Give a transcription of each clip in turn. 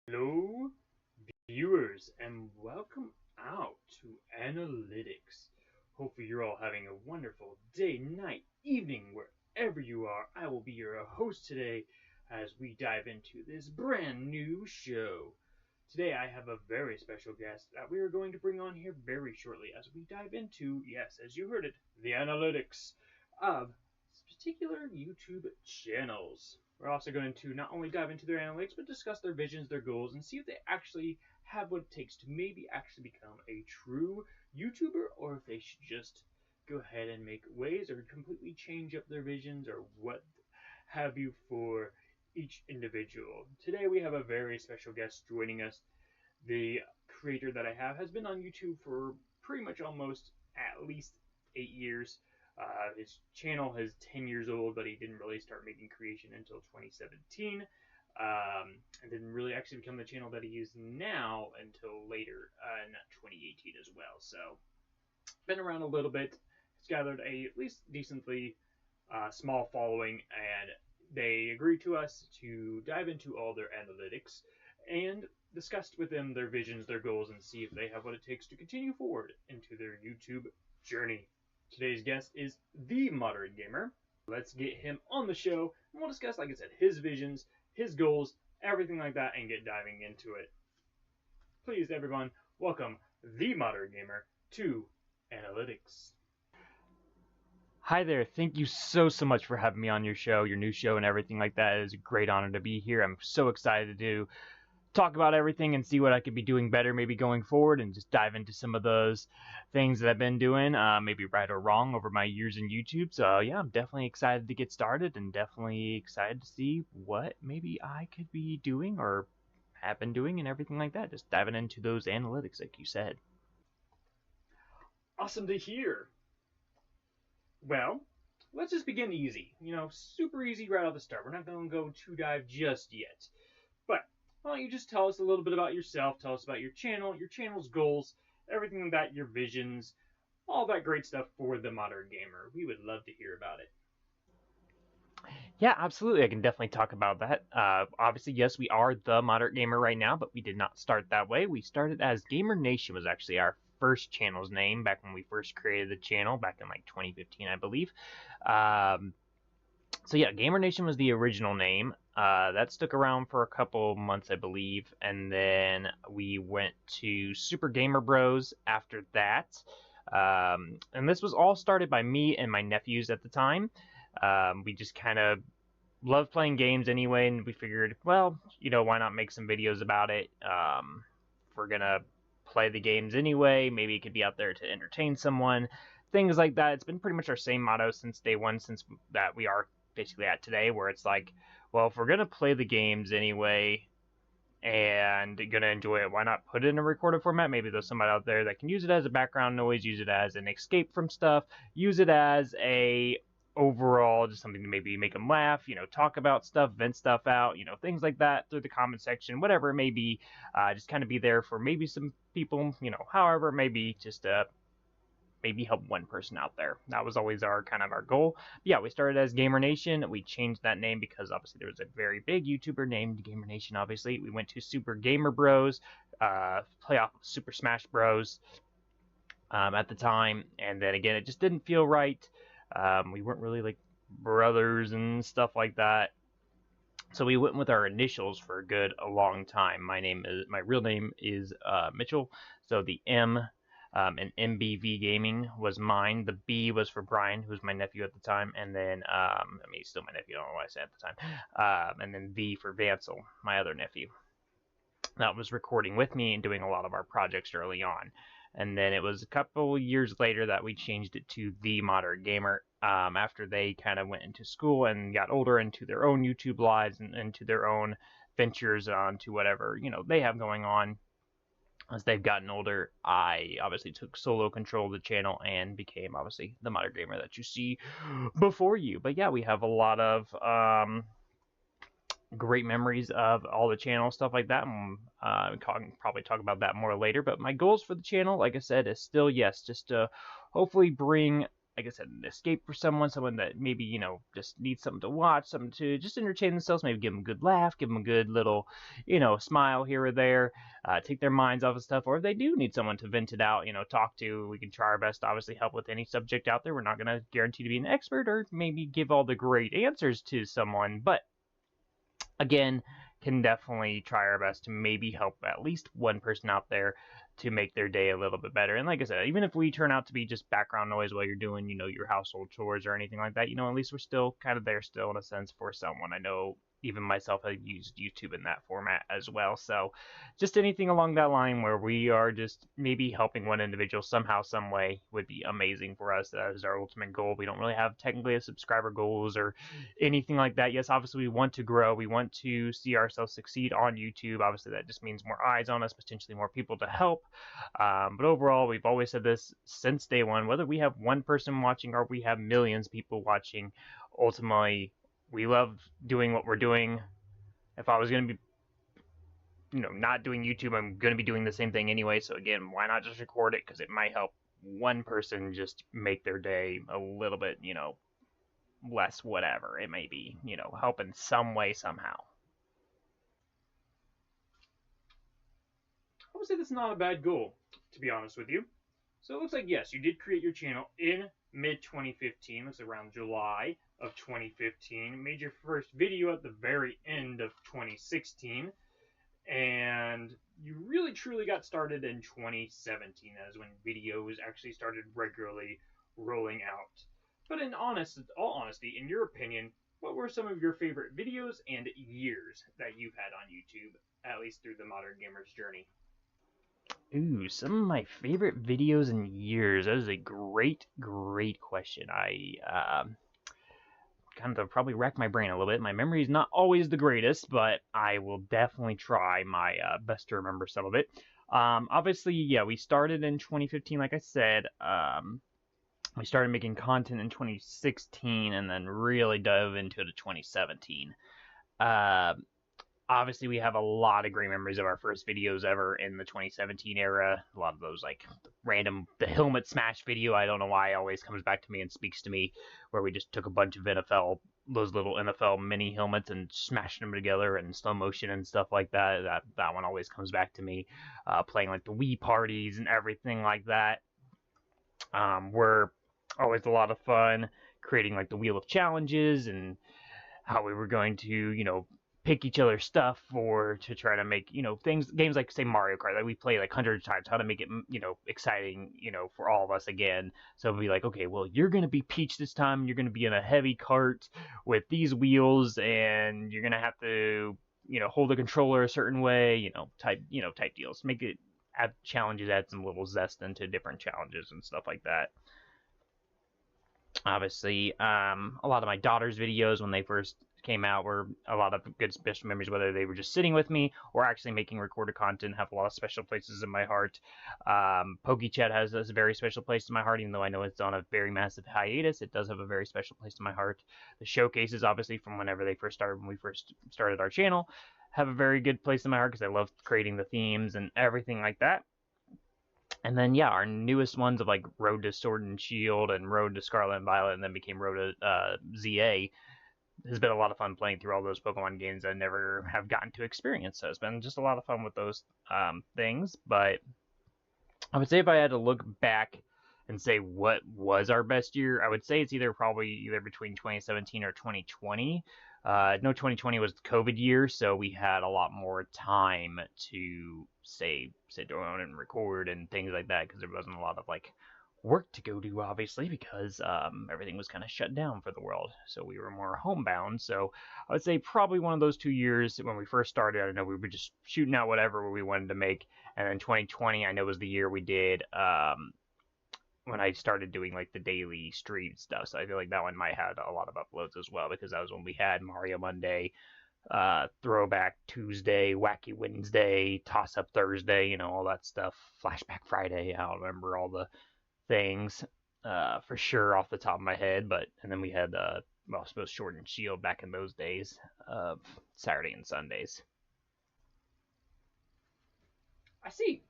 Hello, viewers, and welcome out to Analytics. Hopefully, you're all having a wonderful day, night, evening, wherever you are. I will be your host today as we dive into this brand new show. Today, I have a very special guest that we are going to bring on here very shortly as we dive into, yes, as you heard it, the analytics of particular YouTube channels. We're also going to not only dive into their analytics, but discuss their visions, their goals, and see if they actually have what it takes to maybe actually become a true YouTuber, or if they should just go ahead and make waves or completely change up their visions or what have you for each individual. Today we have a very special guest joining us. The creator that I have has been on YouTube for pretty much almost at least 8 years. His channel is 10 years old, but he didn't really start making creation until 2017. And didn't really actually become the channel that he is now until later in 2018 as well. So, been around a little bit. He's gathered a at least decently small following, and they agreed to us to dive into all their analytics and discussed with them their visions, their goals, and see if they have what it takes to continue forward into their YouTube journey. Today's guest is the Moderate Gamer. Let's get him on the show, and we'll discuss, like I said, his visions, his goals, everything like that, and get diving into it. Please, everyone, welcome the Moderate Gamer to Analytics. Hi there. Thank you so much for having me on your show, your new show, and everything like that. It is a great honor to be here. I'm so excited to talk about everything and see what I could be doing better maybe going forward, and just dive into some of those things that I've been doing, maybe right or wrong, over my years in YouTube. So yeah, I'm definitely excited to get started and definitely excited to see what maybe I could be doing or have been doing and everything like that. Just diving into those analytics like you said. Awesome to hear. Well, let's just begin easy. Super easy right off the start. We're not going to go too dive just yet. But why don't you just tell us a little bit about yourself, tell us about your channel's goals, everything like that, your visions, all that great stuff for the Modern Gamer. We would love to hear about it. Yeah, absolutely. I can definitely talk about that. Obviously, yes, we are the Moderate Gamer right now, but we did not start that way. We started as Gamer Nation was actually our first channel's name back when we first created the channel back in like 2015, I believe. So yeah, Gamer Nation was the original name. That stuck around for a couple months, I believe, and then we went to Super Gamer Bros after that. And this was all started by me and my nephews at the time. We just kind of loved playing games anyway, and we figured, well, why not make some videos about it? If we're gonna play the games anyway, maybe it could be out there to entertain someone. Things like that. It's been pretty much our same motto since day one, since that we are basically at today, where it's like, well, if we're gonna play the games anyway and gonna enjoy it, why not put it in a recorded format? Maybe there's somebody out there that can use it as a background noise, use it as an escape from stuff, use it as a overall just something to maybe make them laugh, talk about stuff, vent stuff out, things like that through the comment section, whatever it may be. Just kind of be there for maybe some people, however it may be, just maybe help one person out there. That was always our goal. But yeah, we started as Gamer Nation. We changed that name because obviously there was a very big YouTuber named Gamer Nation. Obviously, we went to Super Gamer Bros, playoff Super Smash Bros. At the time, and then again, it just didn't feel right. We weren't really like brothers and stuff like that. So we went with our initials for a long time. My real name is Mitchell. So the M and MBV Gaming was mine. The B was for Brian, who was my nephew at the time, and then he's still my nephew. I don't know why I said at the time. And then V for Vansel, my other nephew. That was recording with me and doing a lot of our projects early on. And then it was a couple years later that we changed it to the Moderate Gamer, after they kind of went into school and got older, into their own YouTube lives and into their own ventures onto whatever they have going on. As they've gotten older, I obviously took solo control of the channel and became obviously the Moderate Gamer that you see before you. But yeah, we have a lot of great memories of all the channel stuff like that, and we can probably talk about that more later. But my goals for the channel, like I said, is still, yes, just to hopefully bring like I said, an escape for someone that maybe, you know, just needs something to watch, something to just entertain themselves, maybe give them a good laugh, give them a good little, you know, smile here or there, take their minds off of stuff. Or if they do need someone to vent it out, you know, talk to, we can try our best to obviously help with any subject out there. We're not going to guarantee to be an expert or maybe give all the great answers to someone, but again, can definitely try our best to maybe help at least one person out there to make their day a little bit better. And like I said, even if we turn out to be just background noise while you're doing, you know, your household chores or anything like that, you know, at least we're still kind of there still in a sense for someone. I know even myself, I used YouTube in that format as well. So just anything along that line where we are just maybe helping one individual somehow, some way would be amazing for us. That is our ultimate goal. We don't really have technically a subscriber goals or anything like that. Yes, obviously we want to grow. We want to see ourselves succeed on YouTube. Obviously that just means more eyes on us, potentially more people to help. But overall, we've always said this since day one, whether we have one person watching or we have millions of people watching, ultimately we love doing what we're doing. If I was going to be, you know, not doing YouTube, I'm going to be doing the same thing anyway. So again, why not just record it? Because it might help one person just make their day a little bit, you know, less whatever it may be, you know, help in some way, somehow. I would say that's not a bad goal, to be honest with you. So it looks like, yes, you did create your channel in mid 2015. Looks around July of 2015. Made your first video at the very end of 2016. And you really truly got started in 2017. That is when videos actually started regularly rolling out. But in all honesty, in your opinion, what were some of your favorite videos and years that you've had on YouTube, at least through the Modern Gamer's journey? Ooh, some of my favorite videos in years. That is a great, great question. I kind of probably rack my brain a little bit. My memory is not always the greatest, but I will definitely try my best to remember some of it. Obviously, yeah, we started in 2015, like I said. We started making content in 2016 and then really dove into it in 2017. Uh, Obviously, we have a lot of great memories of our first videos ever in the 2017 era. A lot of those, like the helmet smash video. I don't know why it always comes back to me and speaks to me, where we just took a bunch of those little NFL mini helmets and smashed them together in slow motion and stuff like that. That one always comes back to me. Playing like the Wii parties and everything like that. Were always a lot of fun. Creating like the Wheel of Challenges and how we were going to, you know, pick each other's stuff or to try to make, you know, games like say Mario Kart that we play like hundreds of times, how to make it, you know, exciting, you know, for all of us again. So it'd be like, okay, well, you're gonna be Peach this time. You're gonna be in a heavy cart with these wheels, and you're gonna have to, you know, hold the controller a certain way, type deals. Make it add challenges, add some little zest into different challenges and stuff like that. Obviously, a lot of my daughter's videos when they first came out were a lot of good special memories, whether they were just sitting with me or actually making recorded content, have a lot of special places in my heart. PokeChat has a very special place in my heart, even though I know it's on a very massive hiatus. It does have a very special place in my heart. The showcases, obviously, from whenever they first started, when we first started our channel, have a very good place in my heart because I love creating the themes and everything like that. And then yeah, our newest ones of like Road to Sword and Shield and Road to Scarlet and Violet, and then became Road to ZA, has been a lot of fun playing through all those Pokemon games I never have gotten to experience. So it's been just a lot of fun with those things. But I would say if I had to look back and say what was our best year, I would say it's either between 2017 or 2020. No, 2020 was the COVID year, so we had a lot more time to sit down and record and things like that because there wasn't a lot of like work to go do, obviously, because everything was kind of shut down for the world. So we were more homebound. So I would say probably one of those 2 years when we first started. I know we were just shooting out whatever we wanted to make, and then 2020 I know was the year we did when I started doing like the daily stream stuff. So I feel like that one might have a lot of uploads as well because that was when we had Mario Monday, Throwback Tuesday, Wacky Wednesday, Toss Up Thursday, you know, all that stuff. Flashback Friday. I don't remember all the things for sure off the top of my head, but and then we had I suppose Sword and Shield back in those days of Saturday and Sundays. I see.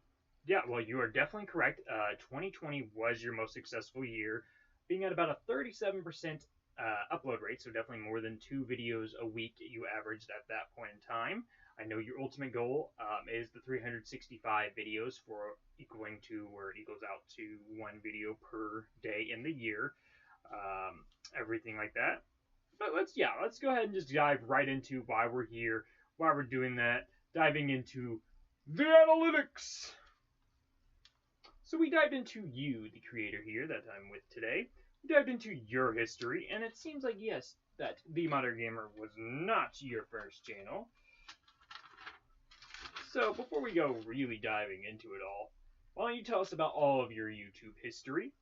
Yeah, well, you are definitely correct. 2020 was your most successful year being at about a 37% upload rate, so definitely more than 2 videos a week you averaged at that point in time. I know your ultimate goal is the 365 videos for equaling to where it equals out to 1 video per day in the year, everything like that. But let's go ahead and just dive right into why we're here, why we're doing that, diving into the analytics. So we dived into you, the creator here that I'm with today. We dived into your history, and it seems like, yes, that the ModerateGamer was not your first channel. So before we go really diving into it all, why don't you tell us about all of your YouTube history,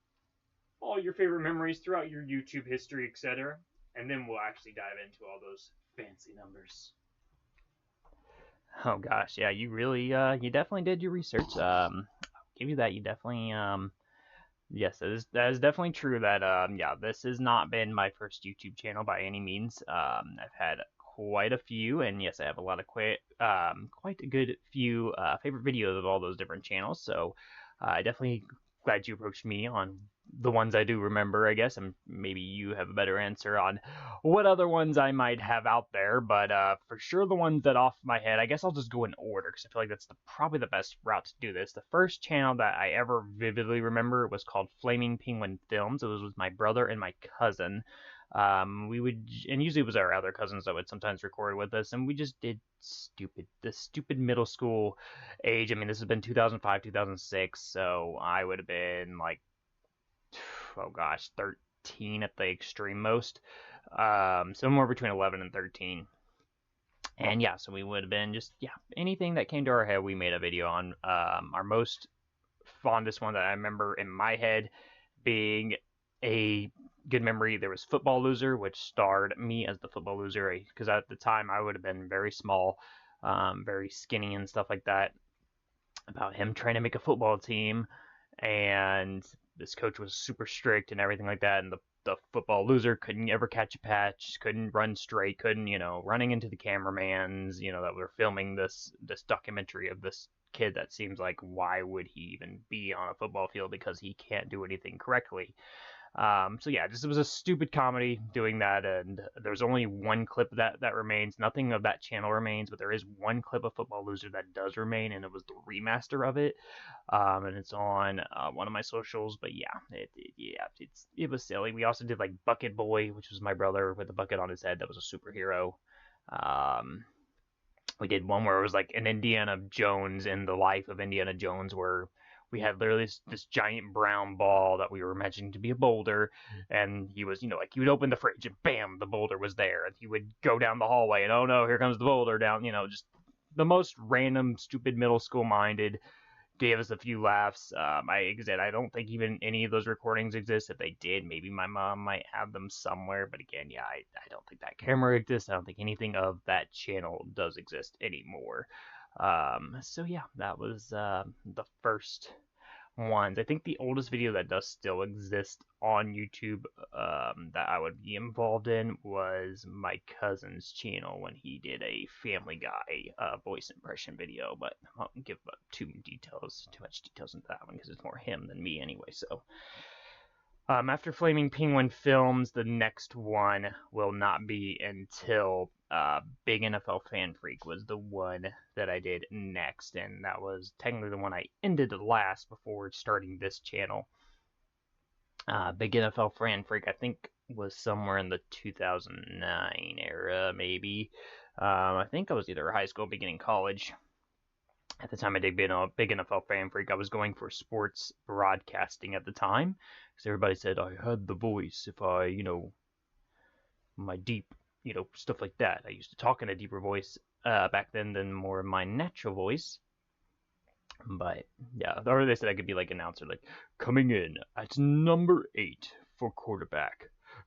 all your favorite memories throughout your YouTube history, etc., and then we'll actually dive into all those fancy numbers. Oh gosh, yeah, you really, you definitely did your research. I'll give you that. You definitely, yes, that is definitely true. That, yeah, this has not been my first YouTube channel by any means. I've had quite a few, and yes, I have a lot of quite a good few favorite videos of all those different channels. So, I definitely glad you approached me on the ones I do remember, I guess, and maybe you have a better answer on what other ones I might have out there. But for sure, the ones that off my head, I guess I'll just go in order because I feel like that's probably the best route to do this. The first channel that I ever vividly remember was called Flaming Penguin Films. It was with my brother and my cousin. We would, and usually it was our other cousins that would sometimes record with us, and we just did the stupid middle school age. I mean, this has been 2005, 2006, so I would have been like, oh gosh, 13 at the extreme most. Somewhere between 11 and 13. And yeah, so we would have been just, yeah, anything that came to our head, we made a video on. Our most fondest one that I remember in my head being a good memory, there was Football Loser, which starred me as the football loser, because at the time I would have been very small, very skinny and stuff like that, about him trying to make a football team, and this coach was super strict and everything like that, and the football loser couldn't ever catch a patch, couldn't run straight, couldn't, running into the cameramans, that were filming this documentary of this kid that seems like, why would he even be on a football field because he can't do anything correctly. So yeah, it was a stupid comedy doing that, and there's only one clip that remains. Nothing of that channel remains, but there is one clip of Football Loser that does remain, and it was the remaster of it, and it's on one of my socials. But yeah, it was silly. We also did like Bucket Boy, which was my brother with a bucket on his head that was a superhero. We did one where it was like an Indiana Jones in the life of Indiana Jones, where we had literally this giant brown ball that we were imagining to be a boulder, and he was, like, he would open the fridge and bam, the boulder was there, and he would go down the hallway and, oh no, here comes the boulder down, just the most random, stupid, middle school minded. Gave us a few laughs. I don't think even any of those recordings exist. If they did, maybe my mom might have them somewhere. But again, yeah, I don't think that camera exists. I don't think anything of that channel does exist anymore. So yeah, that was the first ones. I think the oldest video that does still exist on YouTube that I would be involved in was my cousin's channel when he did a Family Guy voice impression video, but I won't give up too much details into that one because it's more him than me anyway. So after Flaming Penguin Films, the next one will not be until Big NFL Fan Freak was the one that I did next, and that was technically the one I ended last before starting this channel. Big NFL Fan Freak, I think, was somewhere in the 2009 era, maybe. I think I was either high school, beginning college. At the time I did Big NFL Fan Freak, I was going for sports broadcasting at the time, because everybody said I had the voice if I, my deep, stuff like that. I used to talk in a deeper voice back then than more of my natural voice. But yeah, or they said I could be like announcer, like, coming in at number 8 for quarterback,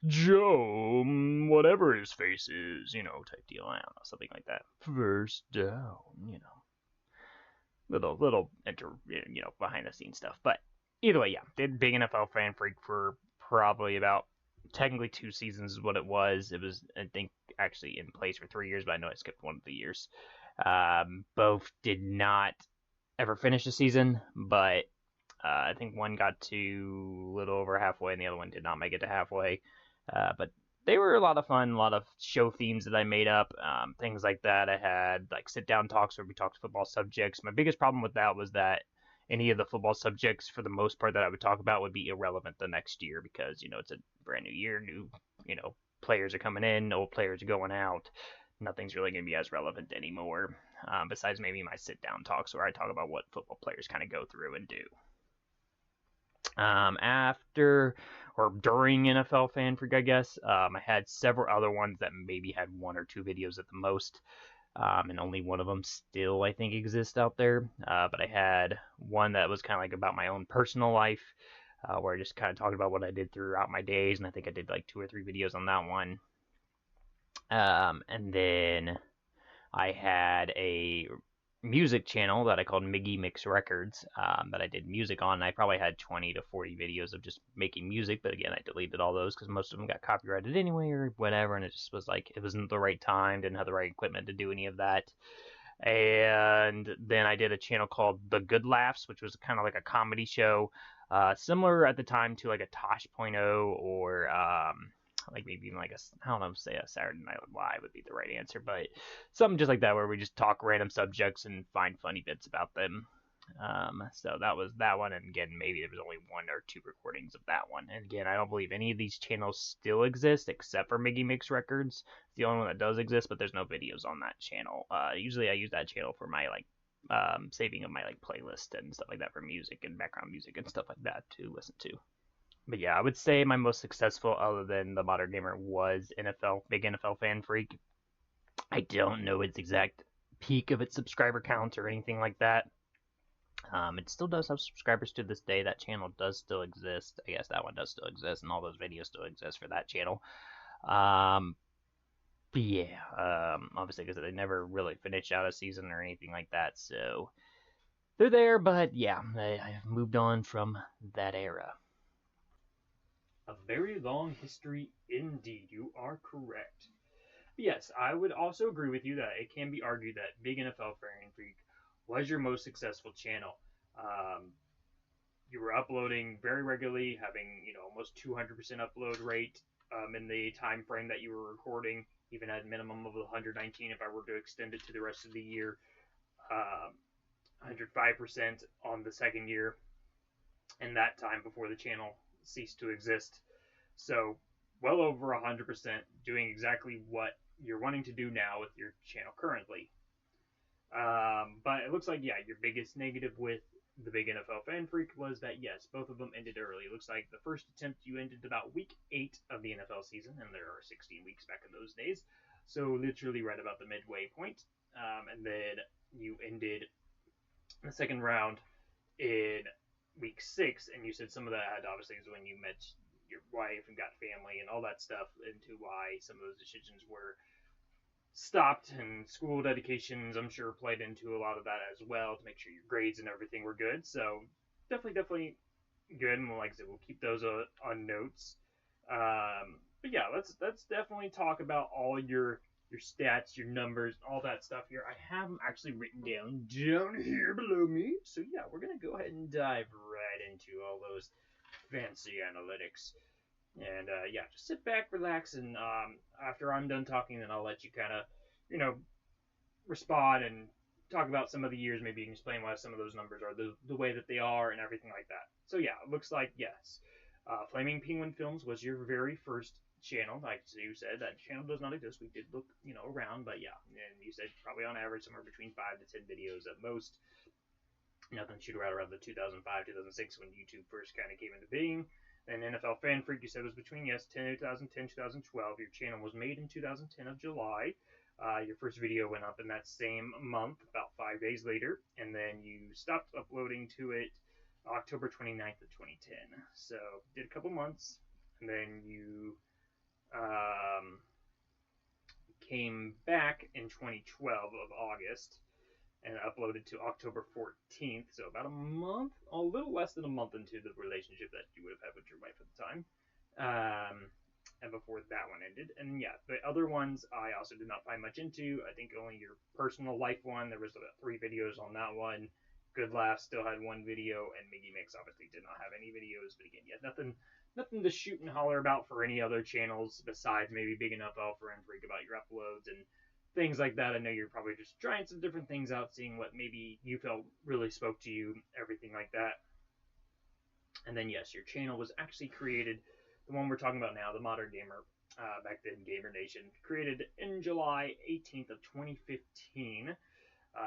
Joe, whatever his face is, type deal. I don't know, something like that. First down, little behind the scenes stuff. But either way, yeah, did Big NFL Fan Freak for probably about technically 2 seasons is what it was. It was, I think, actually in place for 3 years, but I know I skipped one of the years. Both did not ever finish the season, but I think one got to a little over halfway, and the other one did not make it to halfway. But they were a lot of fun, a lot of show themes that I made up, things like that. I had like sit down talks where we talked football subjects. My biggest problem with that was that any of the football subjects, for the most part, that I would talk about would be irrelevant the next year because it's a brand new year, new players are coming in, old players are going out. Nothing's really going to be as relevant anymore. Besides maybe my sit down talks where I talk about what football players kind of go through and do. After or during NFL Fan Freak, I guess, I had several other ones that maybe had one or two videos at the most. And only one of them still, I think, exists out there. But I had one that was kind of like about my own personal life, where I just kind of talked about what I did throughout my days, and I think I did like 2 or 3 videos on that one. And then I had a music channel that I called Miggy Mix Records that I did music on. And I probably had 20 to 40 videos of just making music, but again, I deleted all those because most of them got copyrighted anyway or whatever, and it just was like it wasn't the right time, didn't have the right equipment to do any of that. And then I did a channel called The Good Laughs, which was kind of like a comedy show, similar at the time to like a Tosh.0 or like maybe even like I don't know, say a Saturday Night Live would be the right answer, but something just like that where we just talk random subjects and find funny bits about them. So that was that one, and again, maybe there was only 1 or 2 recordings of that one. And again, I don't believe any of these channels still exist except for Miggy Mix Records. It's the only one that does exist, but there's no videos on that channel. Usually I use that channel for my like saving of my like playlist and stuff like that for music and background music and stuff like that to listen to. But yeah, I would say my most successful, other than the ModerateGamer, was big NFL Fan Freak. I don't know its exact peak of its subscriber count or anything like that. It still does have subscribers to this day. That channel does still exist. I guess that one does still exist, and all those videos still exist for that channel. But yeah, obviously because they never really finished out a season or anything like that, so they're there. But yeah, I've moved on from that era. A very long history indeed. You are correct. But yes, I would also agree with you that it can be argued that Big NFL Fan Freak was your most successful channel. You were uploading very regularly, having almost 200% upload rate in the time frame that you were recording, even at a minimum of 119 if I were to extend it to the rest of the year. 105% on the second year, and that time before the channel ceased to exist. So well over 100% doing exactly what you're wanting to do now with your channel currently. But it looks like, yeah, your biggest negative with the Big NFL Fan Freak was that, yes, both of them ended early. It looks like the first attempt you ended about week 8 of the NFL season, and there are 16 weeks back in those days, so literally right about the midway point. And then you ended the second round in week 6, and you said some of that obviously is when you met your wife and got family and all that stuff into why some of those decisions were stopped, and school dedications I'm sure played into a lot of that as well to make sure your grades and everything were good. So definitely good, and like I said, we'll keep those on notes. But yeah, let's definitely talk about all your stats, your numbers, all that stuff here. I have them actually written down here below me. So yeah, we're gonna go ahead and dive right into all those fancy analytics. And yeah, just sit back, relax, and after I'm done talking, then I'll let you kind of, respond and talk about some of the years. Maybe you can explain why some of those numbers are the way that they are and everything like that. So yeah, it looks like, yes, Flaming Penguin Films was your very first channel. Like you said, that channel does not exist. We did look, around, but yeah, and you said probably on average somewhere between 5 to 10 videos at most. Nothing shoot around the 2005, 2006 when YouTube first kind of came into being. And NFL Fan Freak, you said, was between, yes, 2010, 2012. Your channel was made in 2010 of July. Your first video went up in that same month, about 5 days later. And then you stopped uploading to it October 29th of 2010. So, did a couple months. And then you came back in 2012 of August and uploaded to October 14th, so about a month, a little less than a month into the relationship that you would have had with your wife at the time, and before that one ended. And yeah, the other ones I also did not find much into. I think only your personal life one, there was about 3 videos on that one, Good Laugh still had one video, and Miggy Mix obviously did not have any videos. But again, yeah, nothing to shoot and holler about for any other channels besides maybe Big Enough Alpha and Freak about your uploads and things like that. I know you're probably just trying some different things out, seeing what maybe you felt really spoke to you, everything like that. And then yes, your channel was actually created, the one we're talking about now, the ModerateGamer, back then Gamer Nation, created in July 18th of 2015.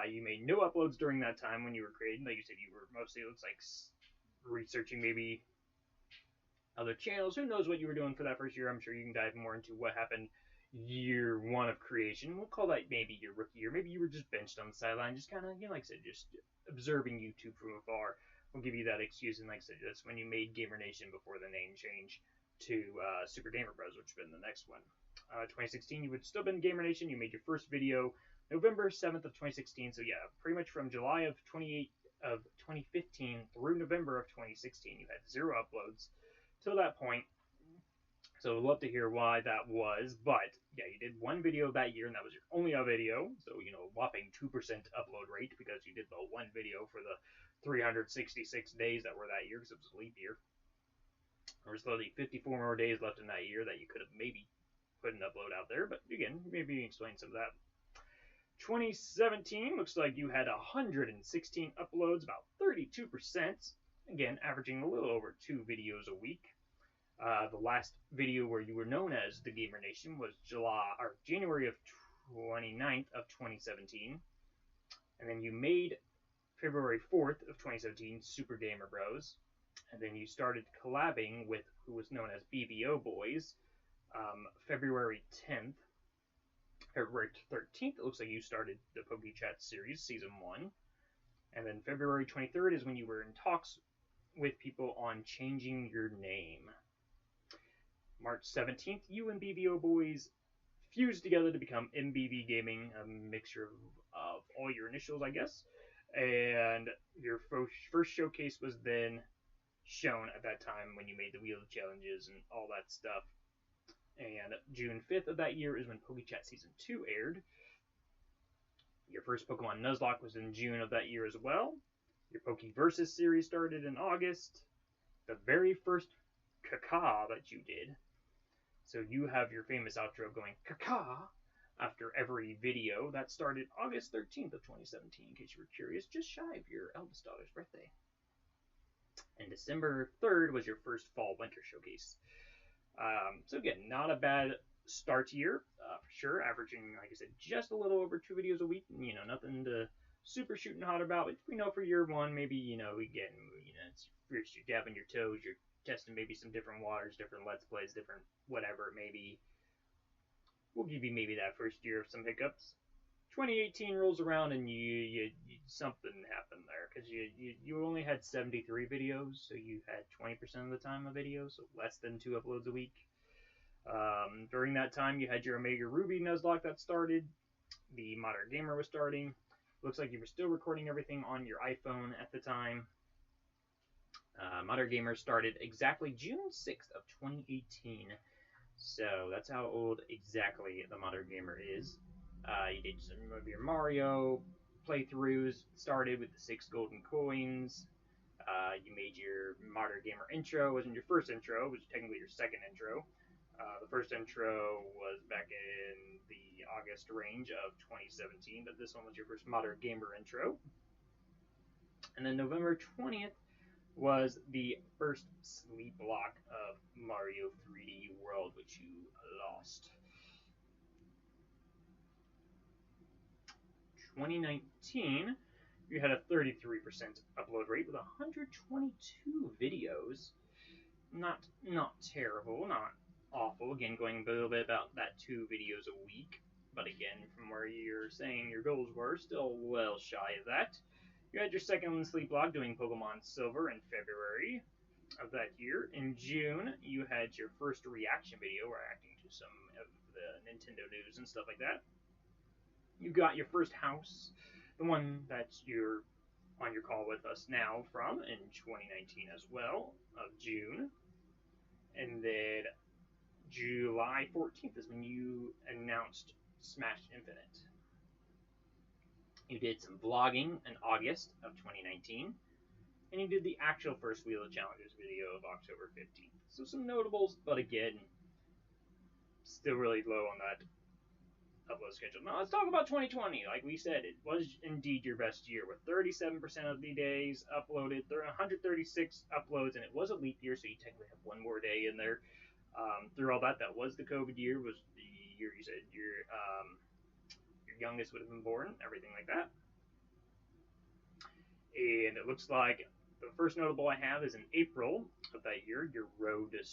You made no uploads during that time when you were creating. Like you said, you were mostly, it looks like, researching maybe other channels. Who knows what you were doing for that first year? I'm sure you can dive more into what happened year one of creation. We'll call that maybe your rookie year. Maybe you were just benched on the sideline, just kind of, like I said, just observing YouTube from afar. We'll give you that excuse. And like I said, that's when you made Gamer Nation before the name change to Super Gamer Bros, which would have been the next one. 2016, you would still been Gamer Nation. You made your first video November 7th of 2016. So yeah, pretty much from July of 2015 through November of 2016, you had 0 uploads till that point. So I'd love to hear why that was. But yeah, you did one video that year, and that was your only video. So, whopping 2% upload rate because you did the one video for the 366 days that were that year because it was a leap year. There was literally 54 more days left in that year that you could have maybe put an upload out there. But again, maybe you can explain some of that. 2017 looks like you had 116 uploads, about 32%. Again, averaging a little over 2 videos a week. The last video where you were known as the Gamer Nation was January of 29th of 2017. And then you made February 4th of 2017 Super Gamer Bros. And then you started collabing with who was known as BBO Boys February 10th. February 13th, it looks like you started the PokeChat series, Season 1. And then February 23rd is when you were in talks with people on changing your name. March 17th, you and BBO Boys fused together to become MBB Gaming, a mixture of all your initials, I guess. And your first showcase was then shown at that time when you made the Wheel of Challenges and all that stuff. And June 5th of that year is when PokeChat Season 2 aired. Your first Pokemon Nuzlocke was in June of that year as well. Your Pokeversus series started in August. The very first Kaka that you did. So you have your famous outro going Kaka after every video. That started August 13th of 2017, in case you were curious, just shy of your eldest daughter's birthday. And December 3rd was your first Fall-Winter showcase. So again, not a bad start year, for sure. Averaging, like I said, just a little over 2 videos a week. Nothing to super shooting hot about. But we know for year one, maybe, again, it's first you're dabbing your toes, you're testing maybe some different waters, different Let's Plays, different whatever it may be. We'll give you maybe that first year of some hiccups. 2018 rolls around and you something happened there because you only had 73 videos, so you had 20% of the time a video, so less than 2 uploads a week. During that time, you had your Omega Ruby Nuzlocke that started. The ModerateGamer was starting. Looks like you were still recording everything on your iPhone at the time. ModerateGamer started exactly June 6th of 2018. So that's how old exactly the ModerateGamer is. You did some of your Mario playthroughs, started with the 6 golden coins. You made your ModerateGamer intro. It wasn't your first intro, it was technically your second intro. The first intro was back in the August range of 2017, but this one was your first ModerateGamer intro. And then November 20th was the first sleep block of Mario 3D World, which you lost. 2019, you had a 33% upload rate with 122 videos. Not terrible, not awful. Again, going a little bit about that 2 videos a week. But again, from where you're saying your goals were, still well shy of that. You had your second sleep blog doing Pokemon Silver in February of that year. In June, you had your first reaction video reacting to some of the Nintendo news and stuff like that. You got your first house, the one that you're on your call with us now from, in 2019 as well, of June. And then July 14th is when you announced Smash Infinite. You did some vlogging in August of 2019, and you did the actual first Wheel of Challengers video of October 15th. So some notables, but again, still really low on that upload schedule. Now let's talk about 2020. Like we said, it was indeed your best year with 37% of the days uploaded, 136 uploads, and it was a leap year, so you technically have one more day in there. Through all that, that was the COVID year, was the year you said your youngest would have been born, everything like that. And it looks like the first notable I have is in April of that year. Your Road to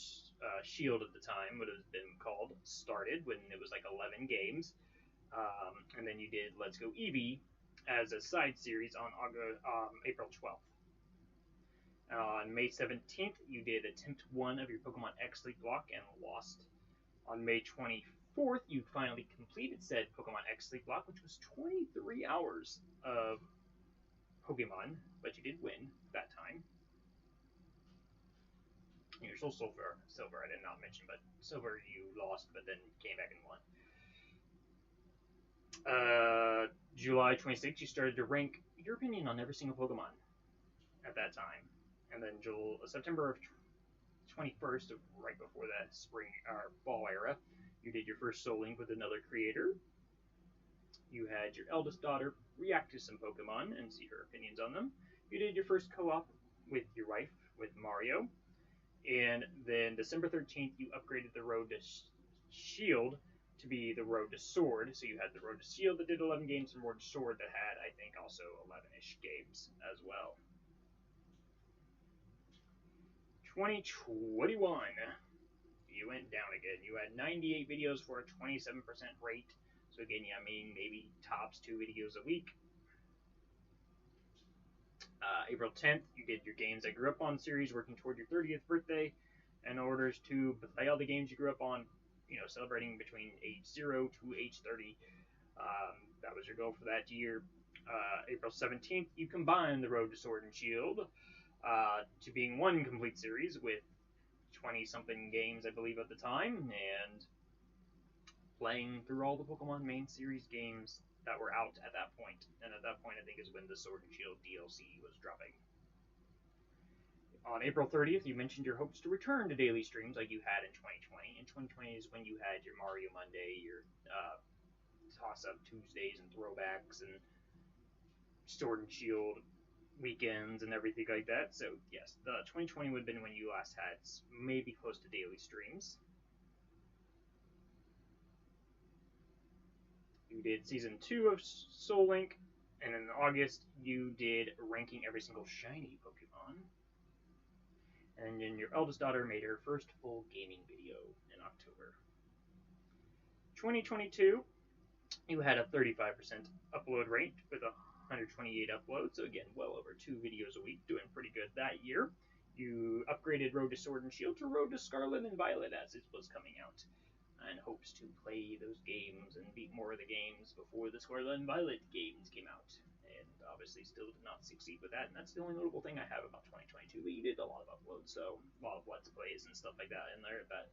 Shield at the time would have been called started when it was like 11 games, and then you did Let's Go Eevee as a side series on April 12th. On May 17th, you did attempt 1 of your Pokemon X Sleep Block and lost. On May 24th, you finally completed said Pokemon X Sleep Block, which was 23 hours of Pokemon, but you did win that time. Your Soul Silver, I did not mention, but Silver you lost, but then came back and won. July 26th, you started to rank your opinion on every single Pokemon at that time. And then September of 21st, right before that spring or fall era, you did your first Soul Link with another creator. You had your eldest daughter react to some Pokemon and see her opinions on them. You did your first co-op with your wife, with Mario. And then December 13th, you upgraded the Road to Shield to be the Road to Sword. So you had the Road to Shield that did 11 games and Road to Sword that had, I think, also 11-ish games as well. 2021, you went down again. You had 98 videos for a 27% rate. So again, yeah, I mean, maybe tops 2 videos a week. April 10th, you did your Games I Grew Up On series, working toward your 30th birthday, in order to play all the games you grew up on, celebrating between age 0 to age 30. That was your goal for that year. April 17th, you combined the Road to Sword and Shield to being one complete series with 20-something games, I believe, at the time, and playing through all the Pokemon main series games that were out at that point. And at that point, I think is when the Sword and Shield DLC was dropping. On April 30th, you mentioned your hopes to return to daily streams like you had in 2020. And 2020 is when you had your Mario Monday, your toss-up Tuesdays and throwbacks and Sword and Shield weekends and everything like that. So yes, the 2020 would have been when you last had maybe close to daily streams. You did Season 2 of Soul Link, and in August you did ranking every single shiny Pokemon. And then your eldest daughter made her first full gaming video in October. 2022, you had a 35% upload rate with 128 uploads, so again, well over 2 videos a week, doing pretty good that year. You upgraded Road to Sword and Shield to Road to Scarlet and Violet as it was coming out, and hopes to play those games and beat more of the games before the Scarlet and Violet games came out. And obviously still did not succeed with that, and that's the only notable thing I have about 2022, but you did a lot of uploads, so a lot of Let's Plays and stuff like that in there that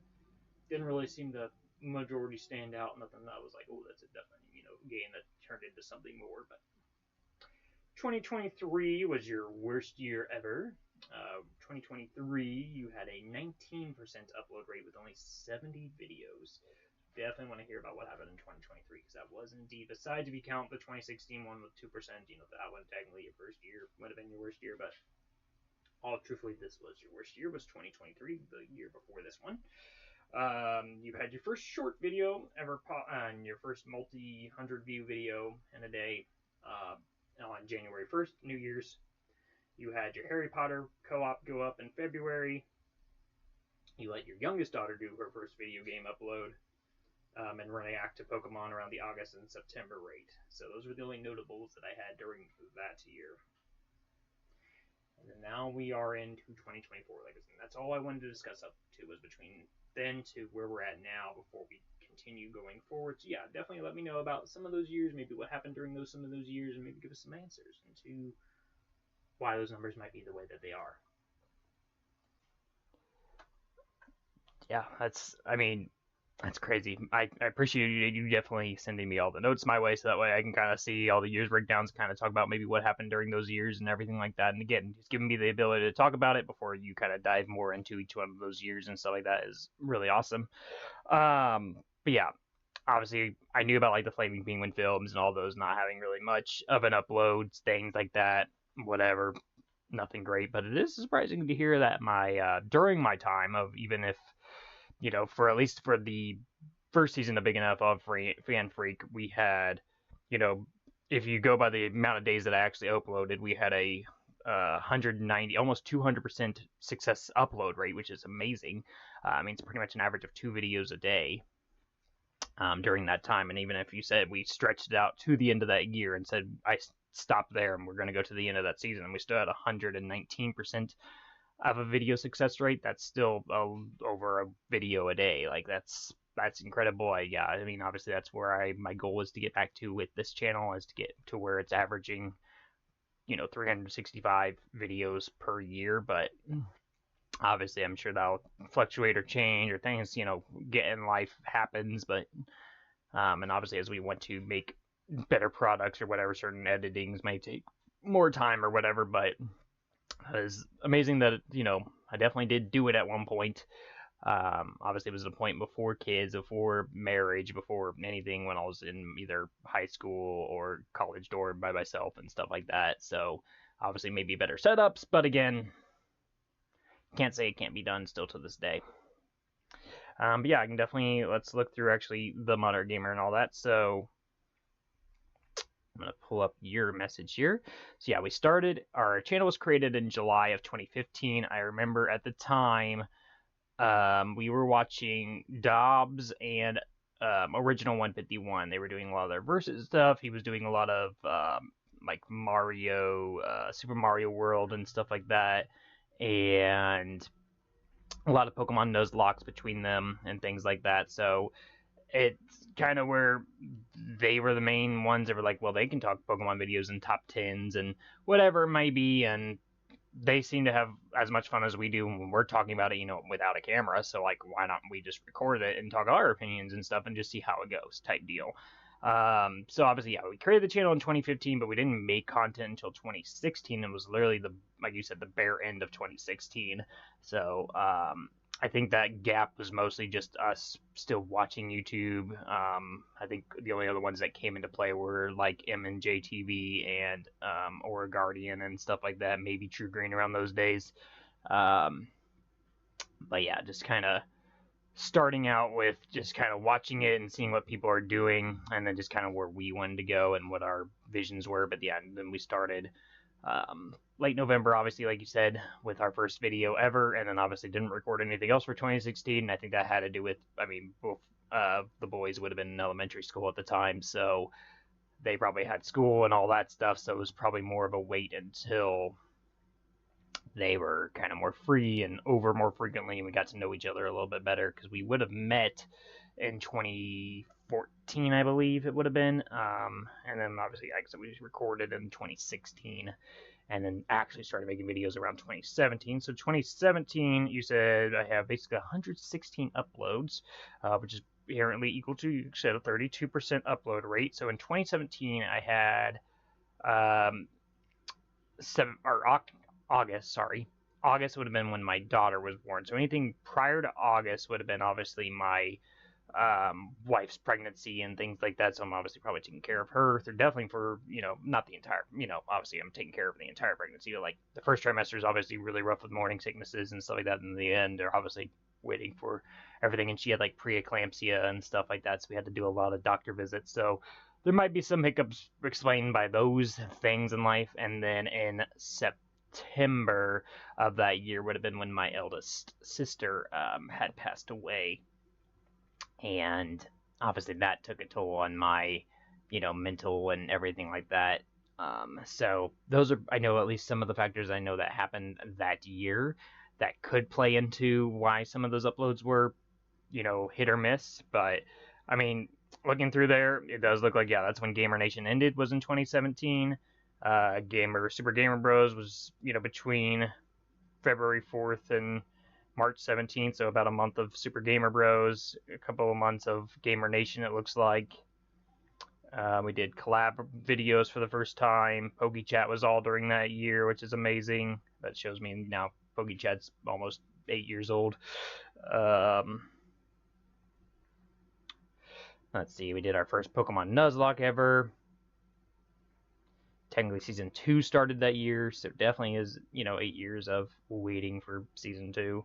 didn't really seem to majority stand out, nothing that was like, oh, that's a definite, game that turned into something more. But 2023 was your worst year ever. 2023, you had a 19% upload rate with only 70 videos. Definitely want to hear about what happened in 2023, because that was indeed, besides if you count the 2016 one with 2%, that one technically your first year would have been your worst year, but all truthfully, this was your worst year, was 2023, the year before this one. You had your first short video ever and your first multi-100 view video in a day on January 1st, New Year's. You had your Harry Potter co-op go up in February. You let your youngest daughter do her first video game upload and react to Pokemon around the August and September rate. So those were the only notables that I had during that year. And then now we are into 2024. Like I said, that's all I wanted to discuss up to, was between then to where we're at now before we continue going forward. So yeah, definitely let me know about some of those years, maybe what happened during some of those years, and maybe give us some answers into why those numbers might be the way that they are. Yeah, that's, I mean, That's crazy. I appreciate you definitely sending me all the notes my way so that way I can kind of see all the years breakdowns, kind of talk about maybe what happened during those years and everything like that. And again, just giving me the ability to talk about it before you kind of dive more into each one of those years and stuff like that is really awesome. But yeah, obviously I knew about like the Flaming Penguin films and all those not having really much of an upload, things like that, whatever. Nothing great, but it is surprising to hear that my during my time of, even if for at least for the first season of Big Enough of Fan Freak, we had, you know, if you go by the amount of days that I actually uploaded, we had a 190, almost 200% success upload rate, which is amazing. I mean, it's pretty much an average of 2 videos a day during that time. And even if you said we stretched it out to the end of that year and said I stopped there and we're going to go to the end of that season, and we still had 119% of a video success rate, that's still over a video a day. Like that's incredible. I mean, obviously that's where my goal is to get back to with this channel, is to get to where it's averaging 365 videos per year. But obviously I'm sure that'll fluctuate or change, or things get in life happens. But and obviously as we want to make better products or whatever, certain editings may take more time or whatever. But it was amazing that I definitely did do it at one point. Obviously, it was a point before kids, before marriage, before anything, when I was in either high school or college dorm by myself and stuff like that. So obviously, maybe better setups, but again, can't say it can't be done still to this day. But yeah, I can definitely, let's look through actually the ModerateGamer and all that. So I'm going to pull up your message here. So yeah, our channel was created in July of 2015. I remember at the time we were watching Dobbs and Original 151. They were doing a lot of their versus stuff. He was doing a lot of like Mario, Super Mario World and stuff like that. And a lot of Pokemon Nuzlocke between them and things like that. So it's kind of where they were the main ones that were like, well, they can talk Pokemon videos in top 10s and whatever it may be. And they seem to have as much fun as we do when we're talking about it, without a camera. So, like, why not we just record it and talk our opinions and stuff and just see how it goes, type deal. So obviously, yeah, we created the channel in 2015, but we didn't make content until 2016. It was literally like you said, the bare end of 2016. So, I think that gap was mostly just us still watching YouTube. I think the only other ones that came into play were like M and J TV and or Guardian and stuff like that. Maybe True Green around those days. Um, but yeah, just kind of starting out with just kind of watching it and seeing what people are doing, and then just kind of where we wanted to go and what our visions were. But yeah, then we started late November, obviously, like you said, with our first video ever, and then obviously didn't record anything else for 2016. I think that had to do with, I mean, both the boys would have been in elementary school at the time, so they probably had school and all that stuff, so it was probably more of a wait until they were kind of more free and over more frequently, and we got to know each other a little bit better, because we would have met in 2014, I believe it would have been. And then obviously, like I said, we recorded in 2016, and then actually started making videos around 2017. So 2017, you said I have basically 116 uploads, which is inherently equal to, you said, a 32% upload rate. So in 2017, I had August, sorry. August would have been when my daughter was born. So anything prior to August would have been obviously my wife's pregnancy and things like that. So I'm obviously probably taking care of her. They're definitely for, not the entire, obviously I'm taking care of the entire pregnancy. But like the first trimester is obviously really rough with morning sicknesses and stuff like that. In the end, they're obviously waiting for everything. And she had like preeclampsia and stuff like that. So we had to do a lot of doctor visits. So there might be some hiccups explained by those things in life. And then in September of that year would have been when my eldest sister had passed away, and obviously that took a toll on my mental and everything like that. So those are, I know, at least some of the factors I know that happened that year that could play into why some of those uploads were hit or miss. But I mean, looking through there, it does look like, yeah, that's when Gamer Nation ended, was in 2017. Super Gamer Bros was between February 4th and March 17th, so about a month of Super Gamer Bros, a couple of months of Gamer Nation, it looks like. We did collab videos for the first time. PokeChat was all during that year, which is amazing. That shows me now PokeChat's almost 8 years old. Let's see, we did our first Pokemon Nuzlocke ever. Technically, Season 2 started that year, so definitely is, 8 years of waiting for Season 2.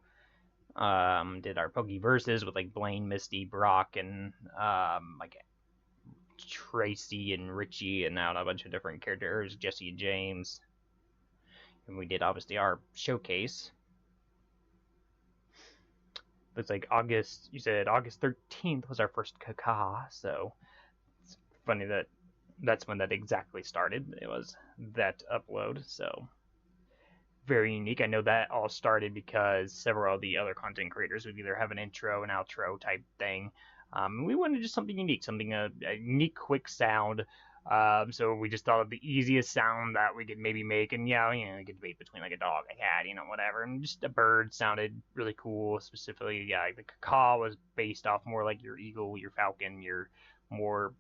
Did our Pokeverses with, like, Blaine, Misty, Brock, and, like, Tracy and Richie, and now a bunch of different characters, Jesse and James. And we did, obviously, our showcase. Looks like you said August 13th was our first Kaka, so it's funny that that's when that exactly started. It was that upload, so very unique. I know that all started because several of the other content creators would either have an intro and outro type thing. We wanted just something unique, something a unique, quick sound. So we just thought of the easiest sound that we could maybe make, and we could debate between like a dog, a cat, whatever, and just a bird sounded really cool. Specifically, like the caw was based off more like your eagle, your falcon, your more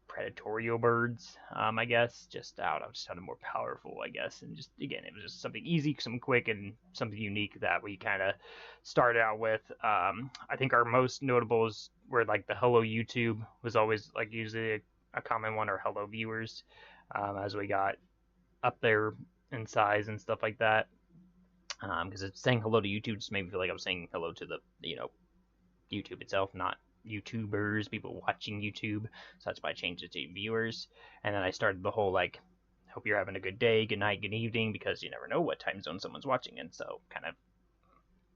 predatorial birds, I guess. Just sounded more powerful, I guess. And just again, it was just something easy, something quick, and something unique that we kind of started out with. I think our most notables were like the Hello YouTube was always like usually a common one, or Hello Viewers, as we got up there in size and stuff like that. Because it's saying hello to YouTube just made me feel like I was saying hello to the YouTube itself, not YouTubers, people watching YouTube. So that's why I changed it to viewers. And then I started the whole like, hope you're having a good day, good night, good evening, because you never know what time zone someone's watching in. So kind of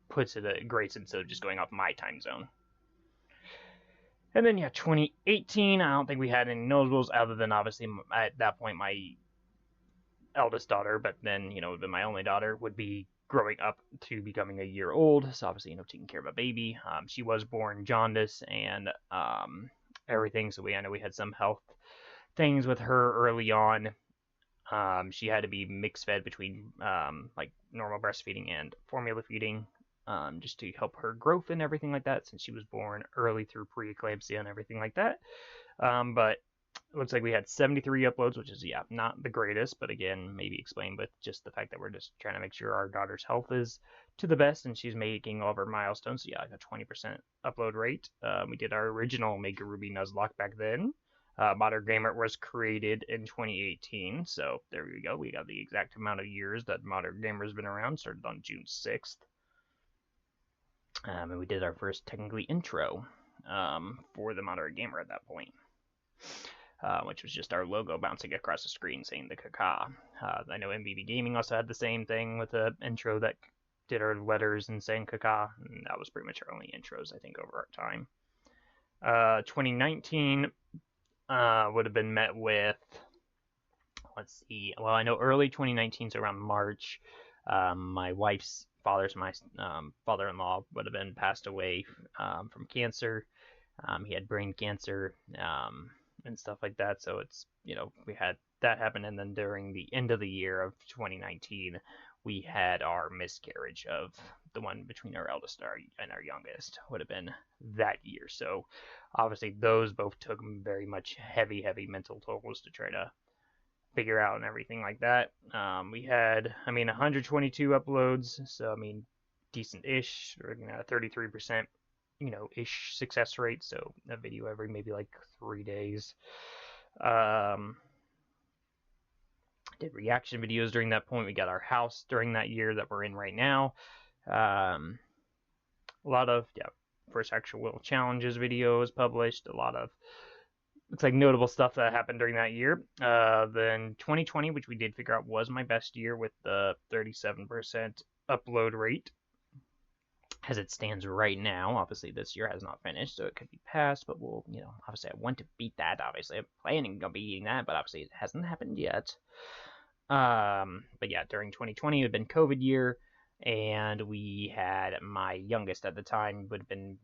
puts it a great sense of just going off my time zone. And then 2018, I don't think we had any notables other than obviously at that point my eldest daughter, but then my only daughter would be growing up to becoming a year old. So obviously, taking care of a baby. She was born jaundice and everything. So I know we had some health things with her early on. She had to be mixed fed between like normal breastfeeding and formula feeding, just to help her growth and everything like that, since she was born early through preeclampsia and everything like that. But it looks like we had 73 uploads, which is, not the greatest, but again, maybe explained with just the fact that we're just trying to make sure our daughter's health is to the best and she's making all of her milestones. So, like a 20% upload rate. We did our original Mega Ruby Nuzlocke back then. ModerateGamer was created in 2018, so there we go. We got the exact amount of years that ModerateGamer has been around. Started on June 6th. And we did our first technically intro for the ModerateGamer at that point. Which was just our logo bouncing across the screen saying the Kaka. I know MVB Gaming also had the same thing with an intro that did our letters and saying Kaka, and that was pretty much our only intros, I think, over our time. 2019 would have been met with, let's see, well, I know early 2019, so around March, my wife's my father-in-law would have been passed away from cancer. He had brain cancer. And stuff like that. So it's, we had that happen. And then during the end of the year of 2019, we had our miscarriage of the one between our eldest and our youngest would have been that year. So obviously those both took very much heavy mental tolls to try to figure out and everything like that. We had, 122 uploads. So, decent-ish, 33%. Ish success rate, so a video every maybe like 3 days. Did reaction videos during that point. We got our house during that year that we're in right now. A lot of first actual challenges videos published. A lot of looks like notable stuff that happened during that year. Then 2020, which we did figure out was my best year with the 37% upload rate. As it stands right now, obviously this year has not finished, so it could be passed, but we'll, obviously I want to beat that, obviously. I'm planning on beating that, but obviously it hasn't happened yet. But during 2020, it had been COVID year, and we had my youngest at the time would have been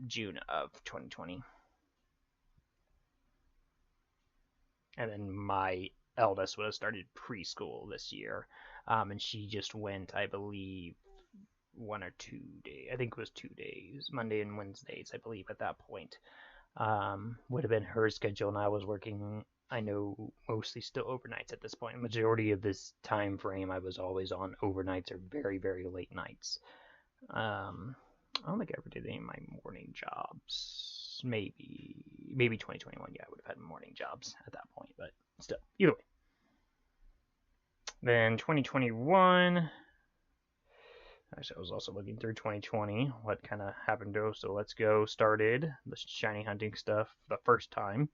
June of 2020. And then my eldest would have started preschool this year, and she just went, I believe, 1 or 2 days. I think it was 2 days, Monday and Wednesdays, I believe, at that point. Would have been her schedule, and I was working, I know, mostly still overnights at this point. Majority of this time frame, I was always on overnights or very, very late nights. I don't think I ever did any of my morning jobs. Maybe 2021. Yeah, I would have had morning jobs at that point, but still, either way. Then 2021. Actually, I was also looking through 2020, what kind of happened to us. So Let's Go started the shiny hunting stuff the first time.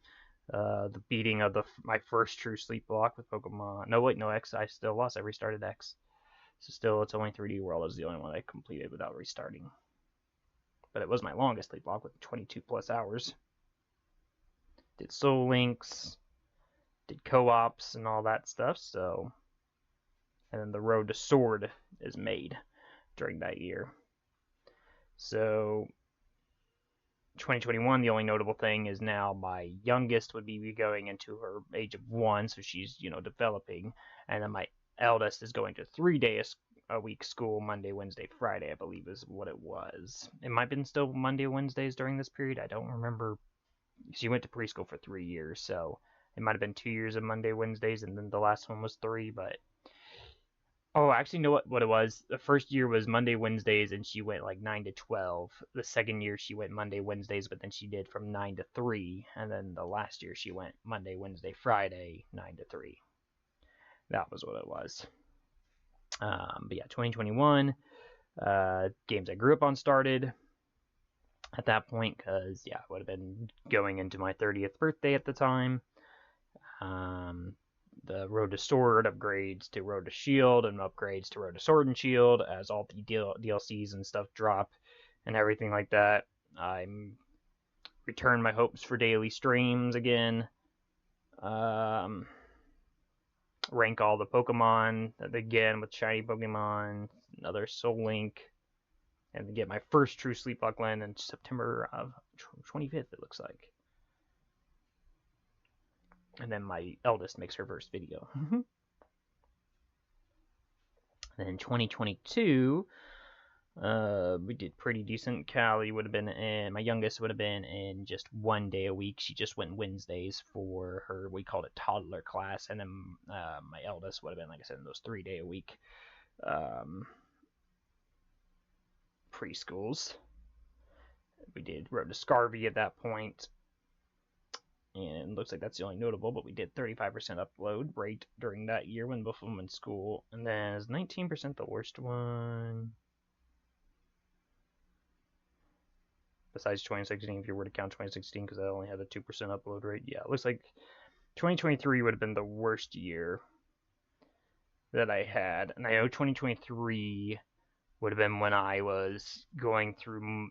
The beating of my first true sleep block with Pokemon. No, wait, no, X. I still lost. I restarted X. So still, it's only 3D World is the only one I completed without restarting. But it was my longest sleep block with 22 plus hours. Did Soul Links, did co-ops and all that stuff. So, and then the Road to Sword is made during that year. So 2021, the only notable thing is now my youngest would be going into her age of 1, so she's, developing, and then my eldest is going to 3 days a week school, Monday, Wednesday, Friday, I believe is what it was. It might have been still Monday, Wednesdays during this period. I don't remember. She went to preschool for 3 years, so it might have been 2 years of Monday, Wednesdays, and then the last one was 3, but oh, actually, know what it was? The first year was Monday, Wednesdays, and she went like 9 to 12. The second year, she went Monday, Wednesdays, but then she did from 9 to 3. And then the last year, she went Monday, Wednesday, Friday, 9 to 3. That was what it was. But yeah, 2021, games I grew up on started at that point because, yeah, I would have been going into my 30th birthday at the time. The Road to Sword upgrades to Road to Shield and upgrades to Road to Sword and Shield as all the DLCs and stuff drop and everything like that. I return my hopes for daily streams again. Rank all the Pokemon again with shiny Pokemon, another Soul Link, and get my first true Sleep Block land in September of 25th, it looks like. And then my eldest makes her first video. Then 2022, we did pretty decent. Callie would have been in, my youngest would have been in just 1 day a week. She just went Wednesdays for her, we called it toddler class. And then my eldest would have been, like I said, in those 3 day a week preschools. We did Road to Scarvy at that point. And it looks like that's the only notable, but we did 35% upload rate during that year when both of them in school. And then is 19% the worst one? Besides 2016, if you were to count 2016, because I only had a 2% upload rate. Yeah, it looks like 2023 would have been the worst year that I had. And I know 2023 would have been when I was going through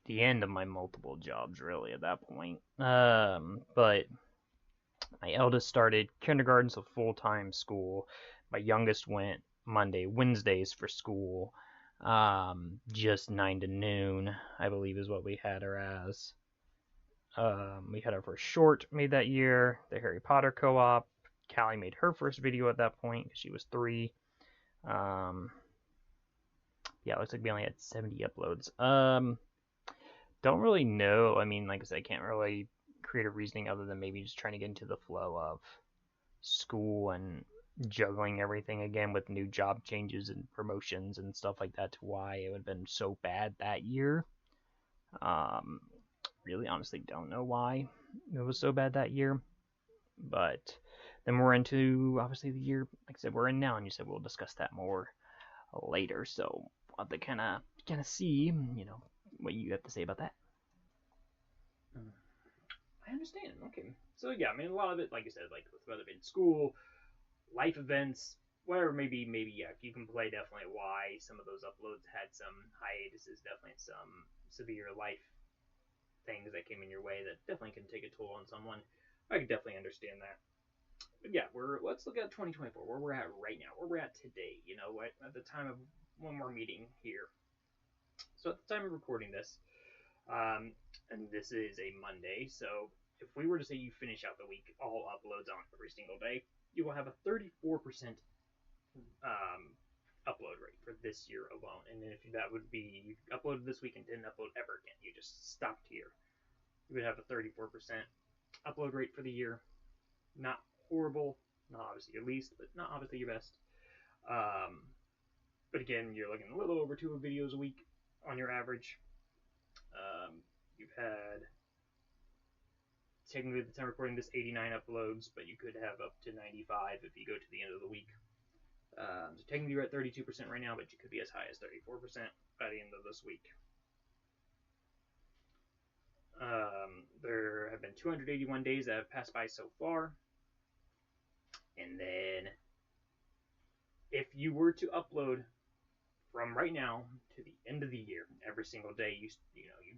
the end of my multiple jobs, really, at that point. But my eldest started kindergarten, so full-time school. My youngest went Monday, Wednesdays for school. Just 9 to noon, I believe, is what we had her as. We had our first short made that year, the Harry Potter co-op. Callie made her first video at that point because she was 3. Yeah, it looks like we only had 70 uploads. Don't really know. I mean, like I said, I can't really create a reasoning other than maybe just trying to get into the flow of school and juggling everything again with new job changes and promotions and stuff like that to why it would have been so bad that year. Really honestly don't know why it was so bad that year. But then we're into, obviously, the year, like I said, we're in now, and you said we'll discuss that more later. So I'll have to kind of see, what you have to say about that. I understand. Okay. So yeah, I mean, a lot of it, like you said, like whether it be in school, life events, whatever, maybe yeah, if you can play, definitely why some of those uploads had some hiatuses, definitely some severe life things that came in your way that definitely can take a toll on someone. I can definitely understand that. But yeah, let's look at 2024, where we're at right now, where we're at today. You know what? At the time of one more meeting here. So at the time of recording this, and this is a Monday, so if we were to say you finish out the week, all uploads on every single day, you will have a 34% upload rate for this year alone. And then if that would be you uploaded this week and didn't upload ever again, you just stopped here, you would have a 34% upload rate for the year. Not horrible, not obviously your least, but not obviously your best. But again, you're looking a little over 2 videos a week on your average. You've had, technically at the time recording this, 89 uploads, but you could have up to 95 if you go to the end of the week. So technically you're at 32% right now, but you could be as high as 34% by the end of this week. There have been 281 days that have passed by so far. And then if you were to upload from right now to the end of the year, every single day you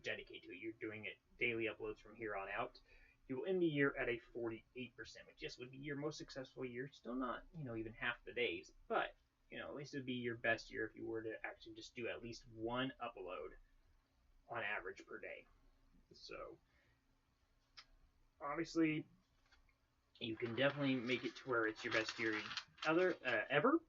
dedicate to it, you're doing it daily uploads from here on out, you will end the year at a 48%, which just would be your most successful year. Still not, even half the days, but at least it would be your best year if you were to actually just do at least one upload on average per day. So obviously you can definitely make it to where it's your best year ever.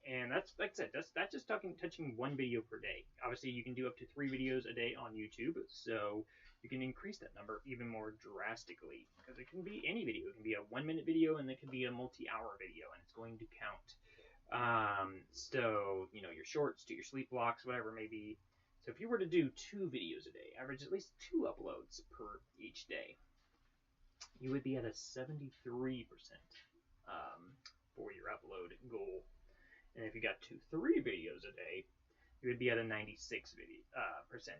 And that's, like I said, that's just touching one video per day. Obviously, you can do up to 3 videos a day on YouTube, so you can increase that number even more drastically, because it can be any video. It can be a 1-minute video, and it can be a multi-hour video, and it's going to count. So, your shorts to your sleep blocks, whatever it may be. So if you were to do 2 videos a day, average at least 2 uploads per each day, you would be at a 73% for your upload goal. And if you got 2-3 videos a day, you would be at a 96%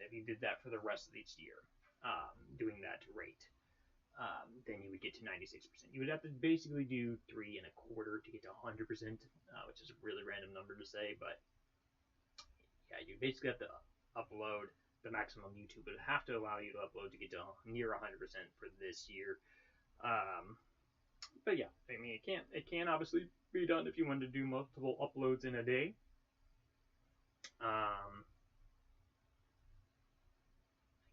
if you did that for the rest of each year, doing that rate. Then you would get to 96%. You would have to basically do 3 1/4 to get to 100%, which is a really random number to say, but yeah, you basically have to upload the maximum YouTube would have to allow you to upload to get to near 100% for this year. But yeah, I mean, it can obviously be done if you wanted to do multiple uploads in a day. Like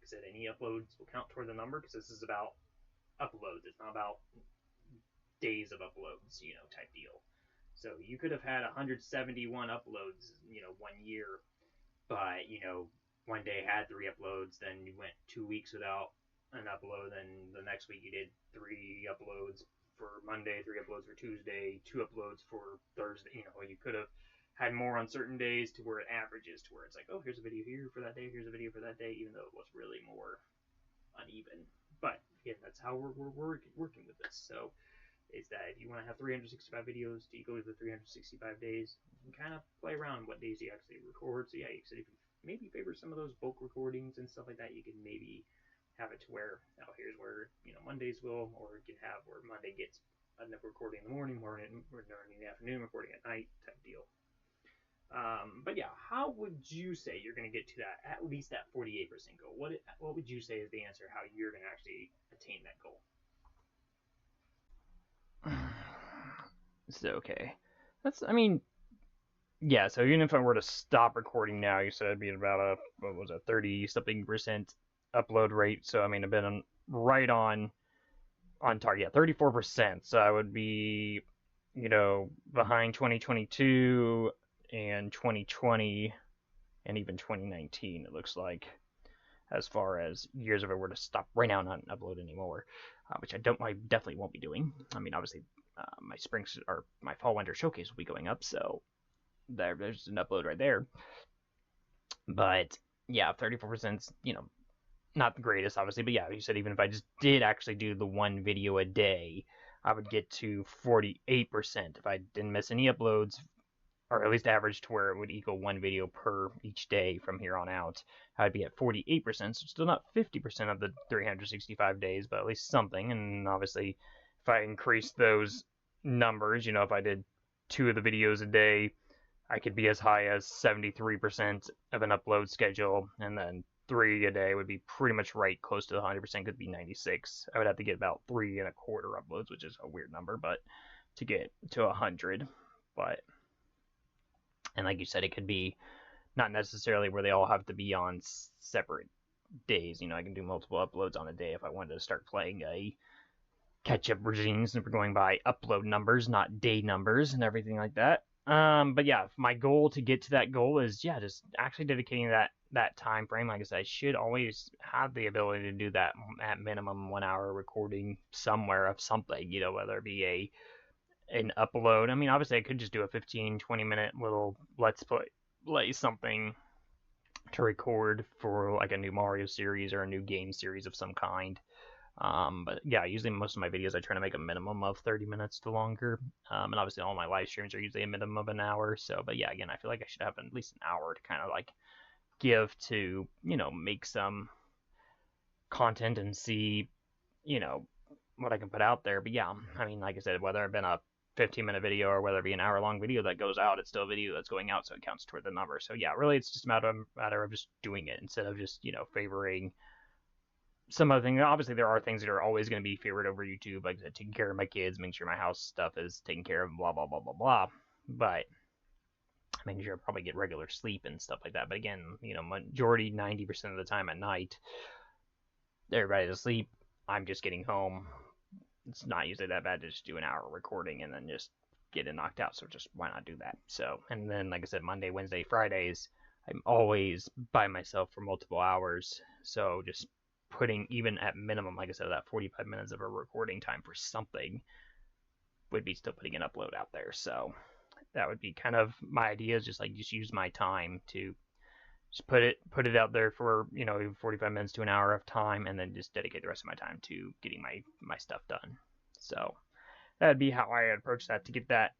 I said, any uploads will count toward the number, because this is about uploads. It's not about days of uploads, type deal. So you could have had 171 uploads, 1 year, but, one day had 3 uploads, then you went 2 weeks without an upload, and the next week you did 3 uploads for Monday, 3 uploads for Tuesday, 2 uploads for Thursday. You could have had more on certain days to where it averages, to where it's like, oh, here's a video here for that day, here's a video for that day, even though it was really more uneven. But again, that's how we're working with this. So is that if you want to have 365 videos, do you go with the 365 days? You can kind of play around what days you actually record. So yeah, you said if you maybe favor some of those bulk recordings and stuff like that, you can maybe have it to where, here's where, Mondays will, or you can have where Monday gets enough recording in the morning, or in the afternoon, recording at night type deal. But yeah, how would you say you're going to get to that, at least that 48% goal? What would you say is the answer, how you're going to actually attain that goal? So, okay. Yeah, so even if I were to stop recording now, you said I'd be at about 30-something% upload rate. So, I've been right on target. Yeah, 34%. So I would be, behind 2022 and 2020 and even 2019, it looks like, as far as years if I were to stop right now and not upload anymore, which I definitely won't be doing. Obviously, my my fall winter showcase will be going up, so there's an upload right there. But yeah, 34%, not the greatest, obviously, but yeah, you said even if I just did actually do the 1 video a day, I would get to 48% if I didn't miss any uploads, or at least average to where it would equal 1 video per each day from here on out. I'd be at 48%, so still not 50% of the 365 days, but at least something. And obviously, if I increase those numbers, if I did 2 of the videos a day, I could be as high as 73% of an upload schedule, and then 3 a day would be pretty much right close to the 100%, could be 96. I would have to get about 3 1/4 uploads, which is a weird number, but to get to 100. But, and like you said, it could be not necessarily where they all have to be on separate days. I can do multiple uploads on a day if I wanted to start playing a catch-up regimes, and we're going by upload numbers, not day numbers, and everything like that. But yeah, my goal to get to that goal is just actually dedicating that time frame. Like I said, I should always have the ability to do that at minimum 1 hour recording somewhere of something, whether it be an upload. I mean, obviously I could just do a 15-20 minute little let's play something to record for like a new Mario series or a new game series of some kind. But yeah, usually most of my videos I try to make a minimum of 30 minutes to longer. And obviously all my live streams are usually a minimum of an hour. So, but yeah, again, I feel like I should have at least an hour to kind of like give to, make some content and see, you know, what I can put out there. But yeah, I mean, like I said, whether it's been a 15-minute video or whether it be an hour-long video that goes out, it's still a video that's going out, so it counts toward the number. So yeah, really, it's just a matter of just doing it instead of just favoring some other things. Obviously, there are things that are always going to be favored over YouTube, like taking care of my kids, making sure my house stuff is taken care of, blah blah blah blah blah. But making sure I probably get regular sleep and stuff like that. But again, majority 90% of the time at night, everybody's asleep. I'm just getting home. It's not usually that bad to just do an hour recording and then just get it knocked out. So just why not do that? So, and then like I said, Monday, Wednesday, Fridays, I'm always by myself for multiple hours. So just putting even at minimum, like I said, that 45 minutes of a recording time for something would be still putting an upload out there. So that would be kind of my idea, is just use my time to just put it out there for 45 minutes to an hour of time, and then just dedicate the rest of my time to getting my stuff done. So that'd be how I approach that to get that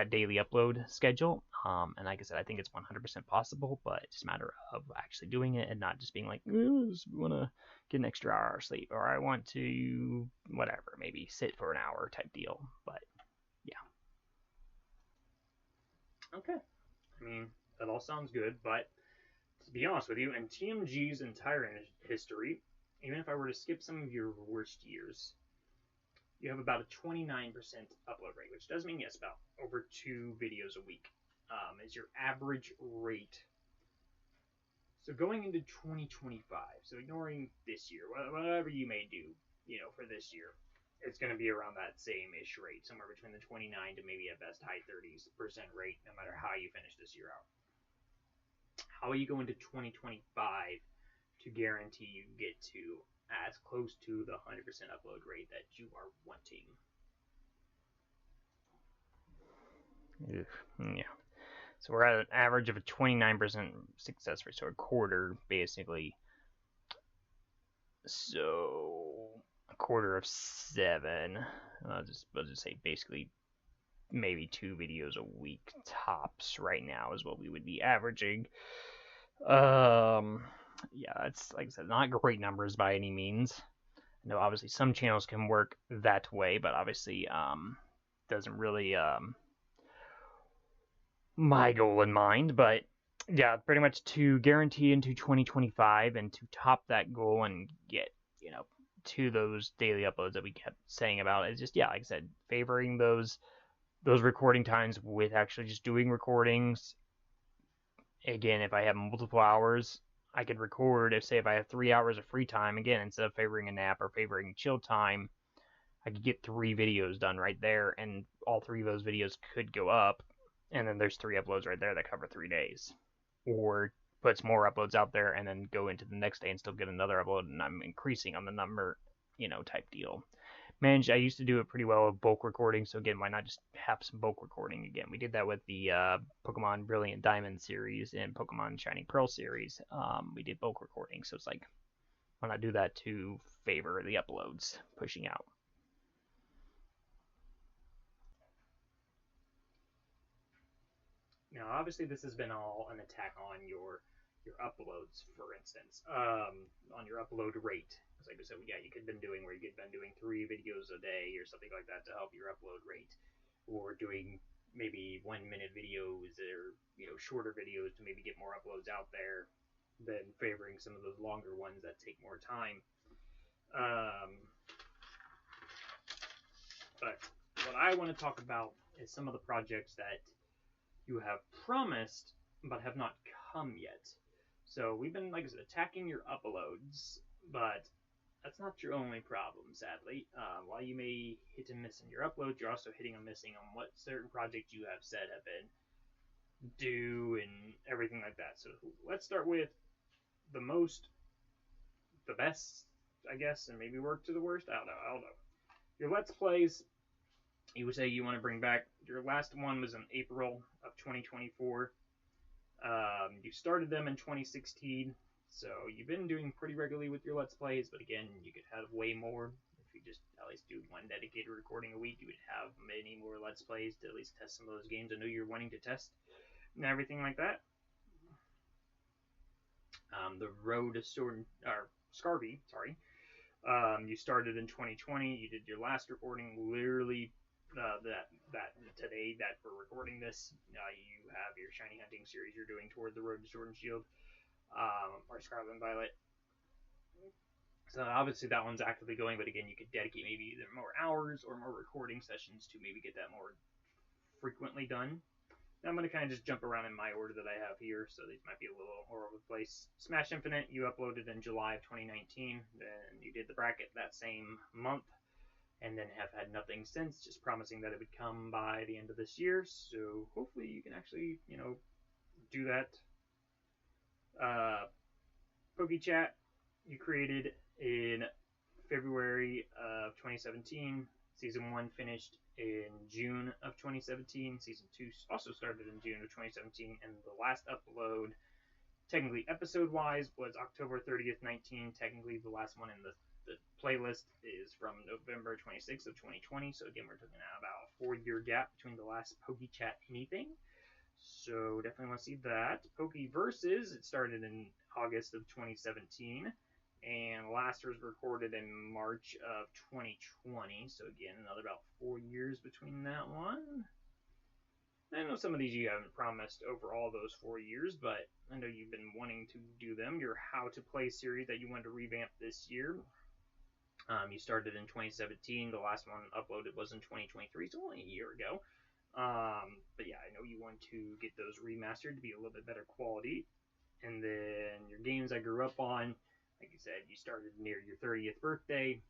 daily upload schedule. And like I said, I think it's 100% possible, but it's just a matter of actually doing it and not just being like, I just want to get an extra hour of sleep, or I want to whatever, maybe sit for an hour type deal. But yeah. Okay. I mean, that all sounds good, but to be honest with you, in TMG's entire history, even if I were to skip some of your worst years, you have about a 29% upload rate, which does mean, yes, about over 2 videos a week is your average rate. So going into 2025, so ignoring this year, whatever you may do, for this year, it's going to be around that same-ish rate, somewhere between the 29 to maybe at best high 30s% rate, no matter how you finish this year out. How are you going to 2025 to guarantee you get to as close to the 100% upload rate that you are wanting? Yeah. So we're at an average of a 29% success rate, so a quarter basically. So a quarter of 7. I'll just say basically maybe 2 videos a week tops right now is what we would be averaging. Yeah, that's, like I said, not great numbers by any means. I know obviously some channels can work that way, but obviously doesn't really my goal in mind. But yeah, pretty much to guarantee into 2025 and to top that goal and get to those daily uploads that we kept saying about, is just, yeah, like I said, favoring those recording times with actually just doing recordings. Again, if I have multiple hours, I could record. If I have 3 hours of free time, again, instead of favoring a nap or favoring chill time, I could get 3 videos done right there, and all 3 of those videos could go up, and then there's 3 uploads right there that cover 3 days. Or puts more uploads out there and then go into the next day and still get another upload, and I'm increasing on the number, type deal. I used to do it pretty well with bulk recording, so again, why not just have some bulk recording again? We did that with the Pokemon Brilliant Diamond series and Pokemon Shining Pearl series. We did bulk recording, so it's like, why not do that to favor the uploads pushing out? Now, obviously, this has been all an attack on your uploads, for instance, on your upload rate. Like I said, yeah, you could have been doing 3 videos a day or something like that to help your upload rate, or doing maybe 1-minute videos or shorter videos to maybe get more uploads out there, than favoring some of those longer ones that take more time. But what I want to talk about is some of the projects that you have promised but have not come yet. So we've been, like I said, attacking your uploads, but that's not your only problem, sadly. While you may hit and miss in your uploads, you're also hitting and missing on what certain projects you have said have been due and everything like that. So let's start with the most, the best, I guess, and maybe work to the worst. I don't know. Your Let's Plays, you would say you want to bring back. Your last one was in April of 2024. You started them in 2016, so you've been doing pretty regularly with your Let's Plays, but again, you could have way more. If you just at least do one dedicated recording a week, you would have many more Let's Plays to at least test some of those games I know you're wanting to test and everything like that. The Road to Sword, or Scarby, sorry. You started in 2020. You did your last recording literally that today that we're recording this. You have your Shiny Hunting series you're doing toward the Road to Sword and Shield, or Scarlet and Violet. So obviously that one's actively going, but again, you could dedicate maybe either more hours or more recording sessions to maybe get that more frequently done. Now I'm going to kind of just jump around in my order that I have here, so these might be a little all over the place. Smash Infinite, you uploaded in July of 2019, then you did the bracket that same month, and then have had nothing since, just promising that it would come by the end of this year, so hopefully you can actually, do that. PokeChat, you created in February of 2017. Season 1 finished in June of 2017. Season 2 also started in June of 2017. And the last upload, technically episode-wise, was October 30th, 19. Technically, the last one in the playlist is from November 26th of 2020. So again, we're talking about a 4-year gap between the last PokeChat anything. So definitely want to see that. Pokeverses, it started in August of 2017. And last was recorded in March of 2020. So again, another about 4 years between that one. I know some of these you haven't promised over all those 4 years, but I know you've been wanting to do them. Your How to Play series that you wanted to revamp this year. You started in 2017. The last one uploaded was in 2023, so only a year ago. But yeah, I know you want to get those remastered to be a little bit better quality. And then your games I grew up on, like you said, you started near your 30th birthday.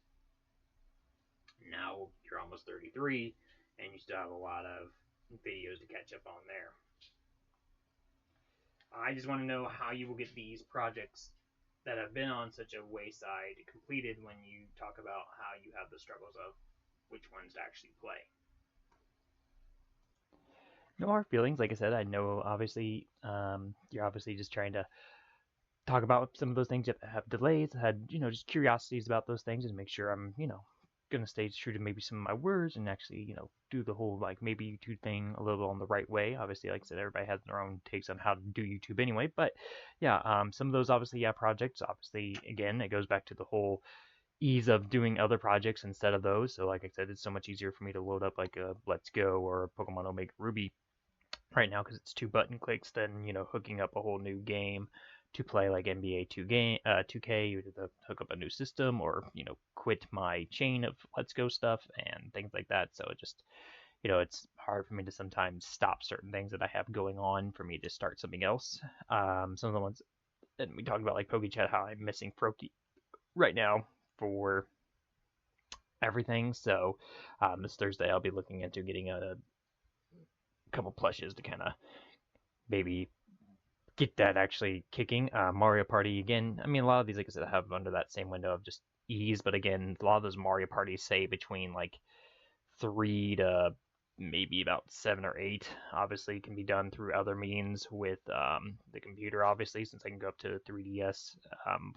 Now you're almost 33, and you still have a lot of videos to catch up on there. I just want to know how you will get these projects that have been on such a wayside completed when you talk about how you have the struggles of which ones to actually play. No hard feelings. Like I said, I know obviously you're obviously just trying to talk about some of those things that have delays. I had, just curiosities about those things and make sure I'm, going to stay true to maybe some of my words and actually, do the whole like maybe YouTube thing a little on the right way. Obviously, like I said, everybody has their own takes on how to do YouTube anyway. But yeah, some of those obviously, projects, obviously, again, it goes back to the whole ease of doing other projects instead of those. So like I said, it's so much easier for me to load up like a Let's Go or a Pokemon Omega Ruby right now because it's 2 button clicks than, hooking up a whole new game to play like NBA 2K, you have to hook up a new system or, quit my chain of Let's Go stuff and things like that. So it just, it's hard for me to sometimes stop certain things that I have going on for me to start something else. Some of the ones that we talked about, like PokeChat, how I'm missing Froakie right now for everything. So this Thursday I'll be looking into getting a couple plushes to kind of maybe get that actually kicking. Mario Party, again, I mean, a lot of these, like I said, have under that same window of just ease, but again, a lot of those Mario Parties say between like 3 to maybe about 7 or 8. Obviously, can be done through other means with the computer, obviously, since I can go up to 3DS,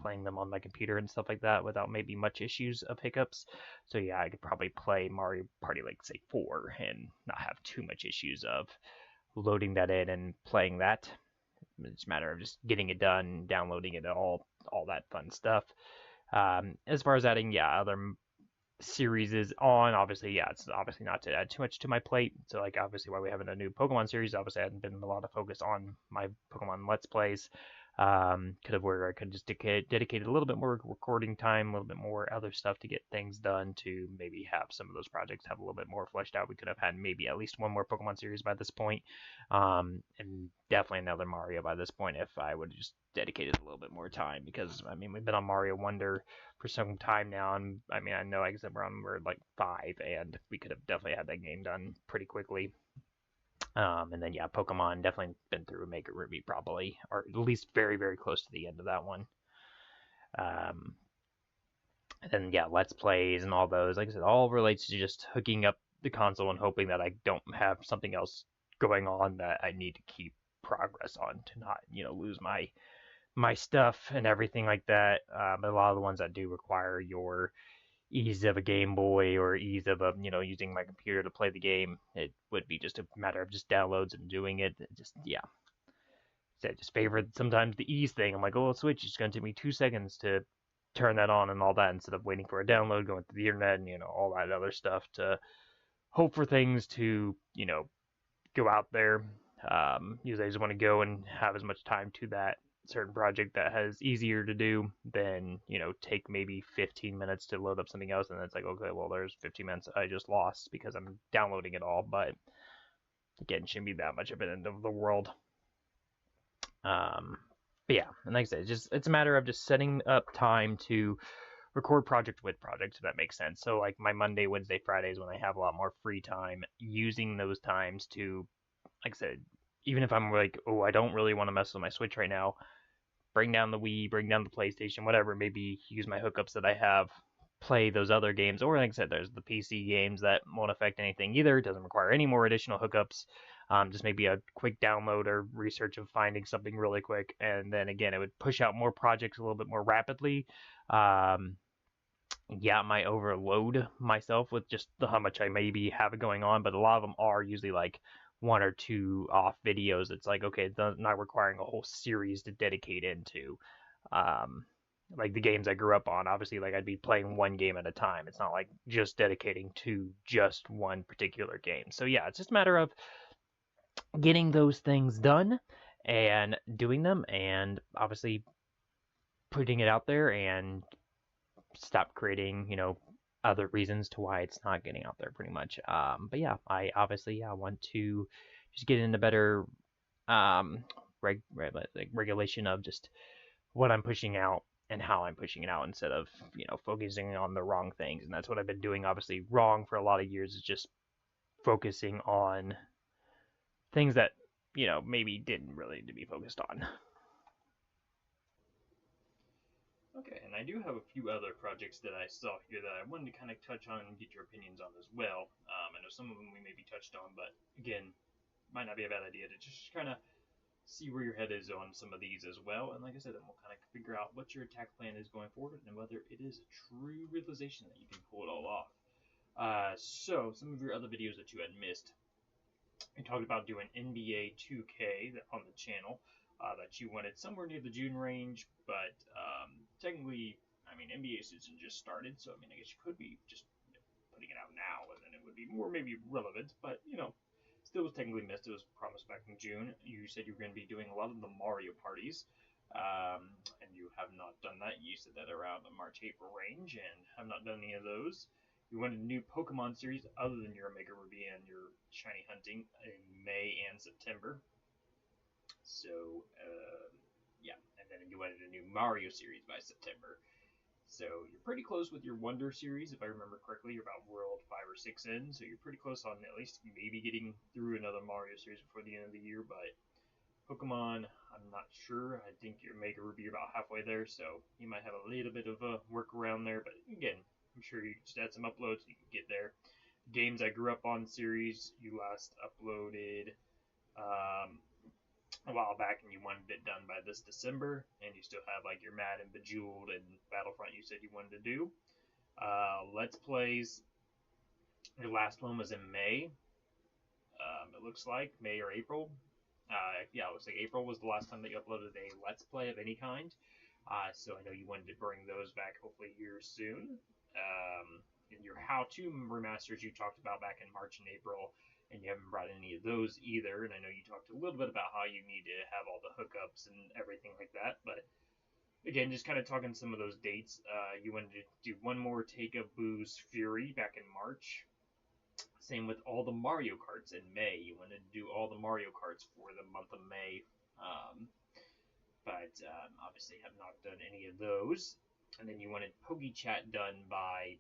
playing them on my computer and stuff like that without maybe much issues of hiccups. So yeah, I could probably play Mario Party like say 4 and not have too much issues of loading that in and playing that. It's a matter of just getting it done, downloading it, all that fun stuff. As far as adding, other series is on. Obviously, it's obviously not to add too much to my plate. So, like, obviously, while we have a new Pokemon series, obviously, I hadn't been a lot of focus on my Pokemon Let's Plays. Could have where I could just dedicated a little bit more recording time, a little bit more other stuff to get things done to maybe have some of those projects have a little bit more fleshed out. We could have had maybe at least one more Pokemon series by this point, and definitely another Mario by this point if I would have just dedicated a little bit more time, because I mean we've been on Mario Wonder for some time now, and I mean I know like I said we're like 5, and we could have definitely had that game done pretty quickly. And then yeah, Pokemon definitely been through Mega Ruby probably, or at least very very close to the end of that one. Um, and then yeah, Let's Plays and all those, like I said, all relates to just hooking up the console and hoping that I don't have something else going on that I need to keep progress on to not lose my stuff and everything like that. But a lot of the ones that do require your ease of a Game Boy or ease of using my computer to play the game, it would be just a matter of just downloads and doing it. Just yeah, so I just favored sometimes the ease thing. I'm like, oh, Switch, it's gonna take me 2 seconds to turn that on and all that, instead of waiting for a download, going through the internet and all that other stuff to hope for things to go out there. Usually I just want to go and have as much time to that certain project that has easier to do than take maybe 15 minutes to load up something else, and it's like, okay, well there's 15 minutes I just lost because I'm downloading it all. But again, shouldn't be that much of an end of the world. But yeah, and like I said, it's a matter of just setting up time to record project with project, if that makes sense. So like my Monday, Wednesday, Fridays when I have a lot more free time, using those times to, like I said, even if I'm like, oh, I don't really want to mess with my Switch right now, bring down the Wii, bring down the PlayStation, whatever, maybe use my hookups that I have, play those other games. Or like I said, there's the PC games that won't affect anything either. It doesn't require any more additional hookups. Just maybe a quick download or research of finding something really quick, and then again, it would push out more projects a little bit more rapidly. Yeah, it might overload myself with just how much I maybe have going on, but a lot of them are usually like one or two off videos. It's like, okay, it's not requiring a whole series to dedicate into. Um, like the games I grew up on, obviously, like I'd be playing one game at a time. It's not like just dedicating to just one particular game. So yeah, it's just a matter of getting those things done and doing them, and obviously putting it out there and stop creating, other reasons to why it's not getting out there pretty much. But yeah, I obviously want to just get into better um, regulation of just what I'm pushing out and how I'm pushing it out, instead of focusing on the wrong things. And that's what I've been doing. Obviously, wrong for a lot of years is just focusing on things that maybe didn't really need to be focused on. Okay, and I do have a few other projects that I saw here that I wanted to kind of touch on and get your opinions on as well. I know some of them we maybe touched on, but again, might not be a bad idea to just kind of see where your head is on some of these as well. And like I said, then we'll kind of figure out what your attack plan is going forward and whether it is a true realization that you can pull it all off. So some of your other videos that you had missed, we talked about doing NBA 2K on the channel. That you wanted somewhere near the June range, but technically, I mean, NBA season just started, so I mean, I guess you could be just putting it out now, and then it would be more maybe relevant, but still was technically missed. It was promised back in June. You said you were going to be doing a lot of the Mario parties, and you have not done that. You said that around the March, April range, and have not done any of those. You wanted a new Pokemon series other than your Omega Ruby and your Shiny Hunting in May and September. So, yeah, and then you wanted a new Mario series by September. So you're pretty close with your Wonder series, if I remember correctly. You're about World 5 or 6 in, so you're pretty close on at least maybe getting through another Mario series before the end of the year. But Pokemon, I'm not sure. I think your Mega Ruby, you're about halfway there, so you might have a little bit of a work around there. But again, I'm sure you just add some uploads, you can get there. Games I Grew Up On series, you last uploaded a while back, and you wanted it done by this December, and you still have like your Mad and Bejeweled and Battlefront you said you wanted to do. Let's Plays, your last one was in May. It looks like May or April. Yeah, it looks like April was the last time that you uploaded a Let's Play of any kind. So I know you wanted to bring those back hopefully here soon. In your how-to remasters you talked about back in March and April, and you haven't brought any of those either. And I know you talked a little bit about how you need to have all the hookups and everything like that, but again, just kind of talking some of those dates. You wanted to do one more Take a Booze Fury back in March. Same with all the Mario Karts in May. You wanted to do all the Mario Karts for the month of May, but obviously have not done any of those. And then you wanted PokeChat done by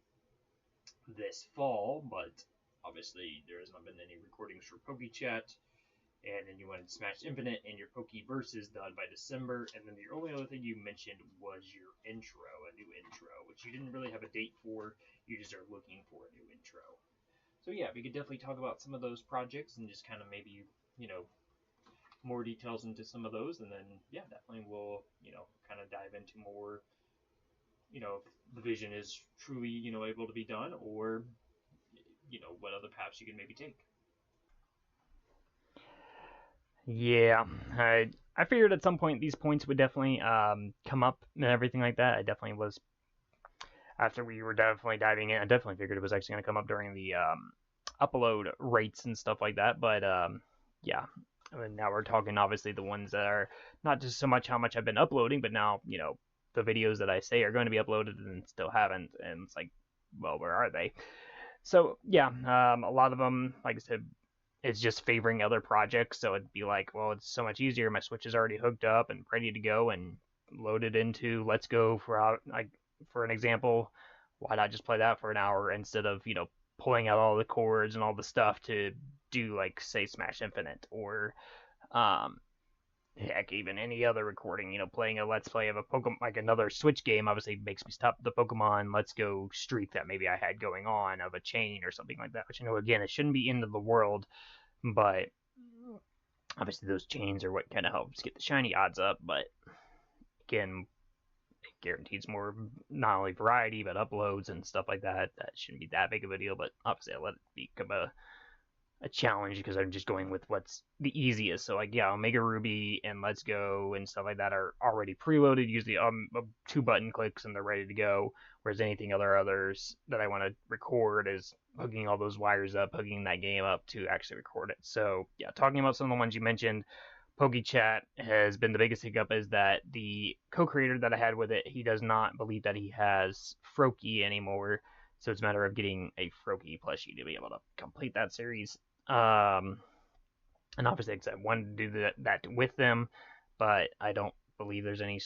this fall, but obviously there has not been any recordings for PokeChat. And then you wanted Smash Infinite and your Pokeverses done by December. And then the only other thing you mentioned was your intro, a new intro, which you didn't really have a date for. You just are looking for a new intro. So yeah, we could definitely talk about some of those projects and just kind of maybe, more details into some of those. And then, yeah, definitely we'll, kind of dive into more, if the vision is truly, able to be done, or, what other paths you can maybe take. Yeah, I figured at some point these points would definitely come up and everything like that. I definitely was, after we were definitely diving in, I definitely figured it was actually going to come up during the upload rates and stuff like that. But yeah, I mean, now we're talking obviously the ones that are not just so much how much I've been uploading, but now, the videos that I say are going to be uploaded and still haven't. And it's like, well, where are they? So yeah, a lot of them, like I said, it's just favoring other projects. So it'd be like, well, it's so much easier. My Switch is already hooked up and ready to go and loaded into Let's Go for an example. Why not just play that for an hour instead of pulling out all the cords and all the stuff to do, like, say, Smash Infinite, or um, heck, even any other recording. Playing a Let's Play of a Pokemon, like another Switch game, obviously makes me stop the Pokemon Let's Go streak that maybe I had going on of a chain or something like that. Which, again, it shouldn't be into the world, but obviously those chains are what kind of helps get the shiny odds up. But again, it guarantees more, not only variety, but uploads and stuff like that. That shouldn't be that big of a deal, but obviously I let it become a challenge because I'm just going with what's the easiest. So, like, yeah, Omega Ruby and Let's Go and stuff like that are already preloaded. Usually 2 button clicks and they're ready to go. Whereas anything others that I want to record is hooking all those wires up, hooking that game up to actually record it. So yeah, talking about some of the ones you mentioned, PokeChat has been the biggest hiccup. Is that the co-creator that I had with it, he does not believe that he has Froakie anymore. So it's a matter of getting a Froakie plushie to be able to complete that series. And obviously, I wanted to do that with them, but I don't believe there's any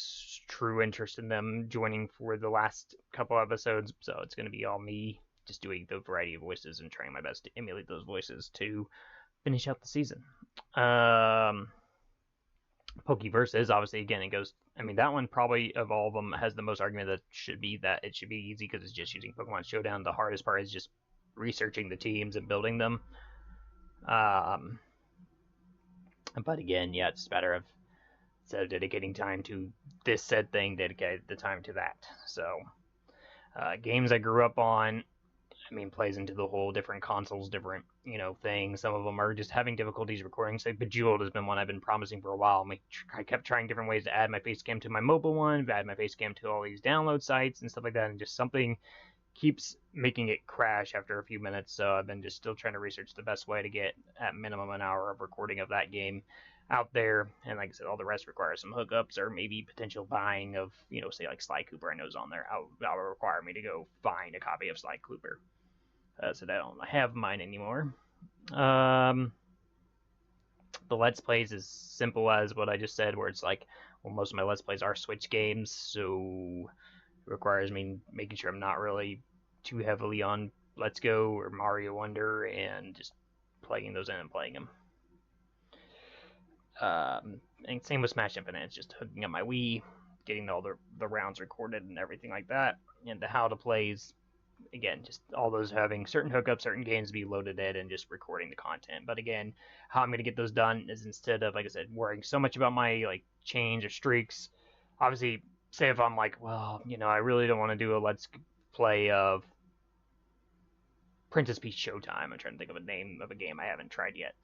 true interest in them joining for the last couple episodes. So it's going to be all me just doing the variety of voices and trying my best to emulate those voices to finish out the season. Pokeverses, obviously, again, it goes. I mean, that one probably of all of them has the most argument that it should be easy because it's just using Pokemon Showdown. The hardest part is just researching the teams and building them. But again, yeah, it's a matter of dedicating time to this said thing, dedicate the time to that. So, games I grew up on, I mean, plays into the whole different consoles, different, things. Some of them are just having difficulties recording. Say, Bejeweled has been one I've been promising for a while. I kept trying different ways to add my face cam to my mobile one, add my face cam to all these download sites and stuff like that, and just something keeps making it crash after a few minutes. So I've been just still trying to research the best way to get at minimum an hour of recording of that game out there. And like I said, all the rest requires some hookups or maybe potential buying of, say like Sly Cooper I know is on there. That would require me to go find a copy of Sly Cooper. So I don't have mine anymore. The Let's Plays is simple as what I just said, where it's like, well, most of my Let's Plays are Switch games, so it requires me making sure I'm not really too heavily on Let's Go or Mario Wonder and just plugging those in and playing them. And same with Smash Infinite, it's just hooking up my Wii, getting all the rounds recorded and everything like that, and the how to plays. Again, just all those having certain hookups, certain games to be loaded in, and just recording the content. But again, how I'm going to get those done is instead of, like I said, worrying so much about my chains or streaks. Obviously, say if I'm like, well, I really don't want to do a Let's Play of Princess Peach Showtime. I'm trying to think of a name of a game I haven't tried yet.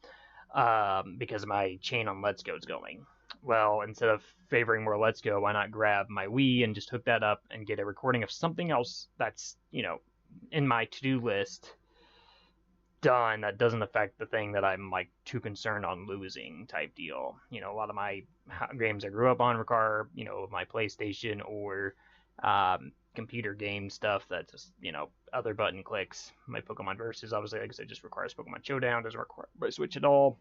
Because my chain on Let's Go is going. Well, instead of favoring more Let's Go, why not grab my Wii and just hook that up and get a recording of something else that's, in my to-do list done that doesn't affect the thing that I'm like too concerned on losing type deal. You know, a lot of my games I grew up on require, you know, my PlayStation or computer game stuff that just, you know, other button clicks. My Pokemon Versus, obviously, like I said, just requires Pokemon Showdown, doesn't require my Switch at all.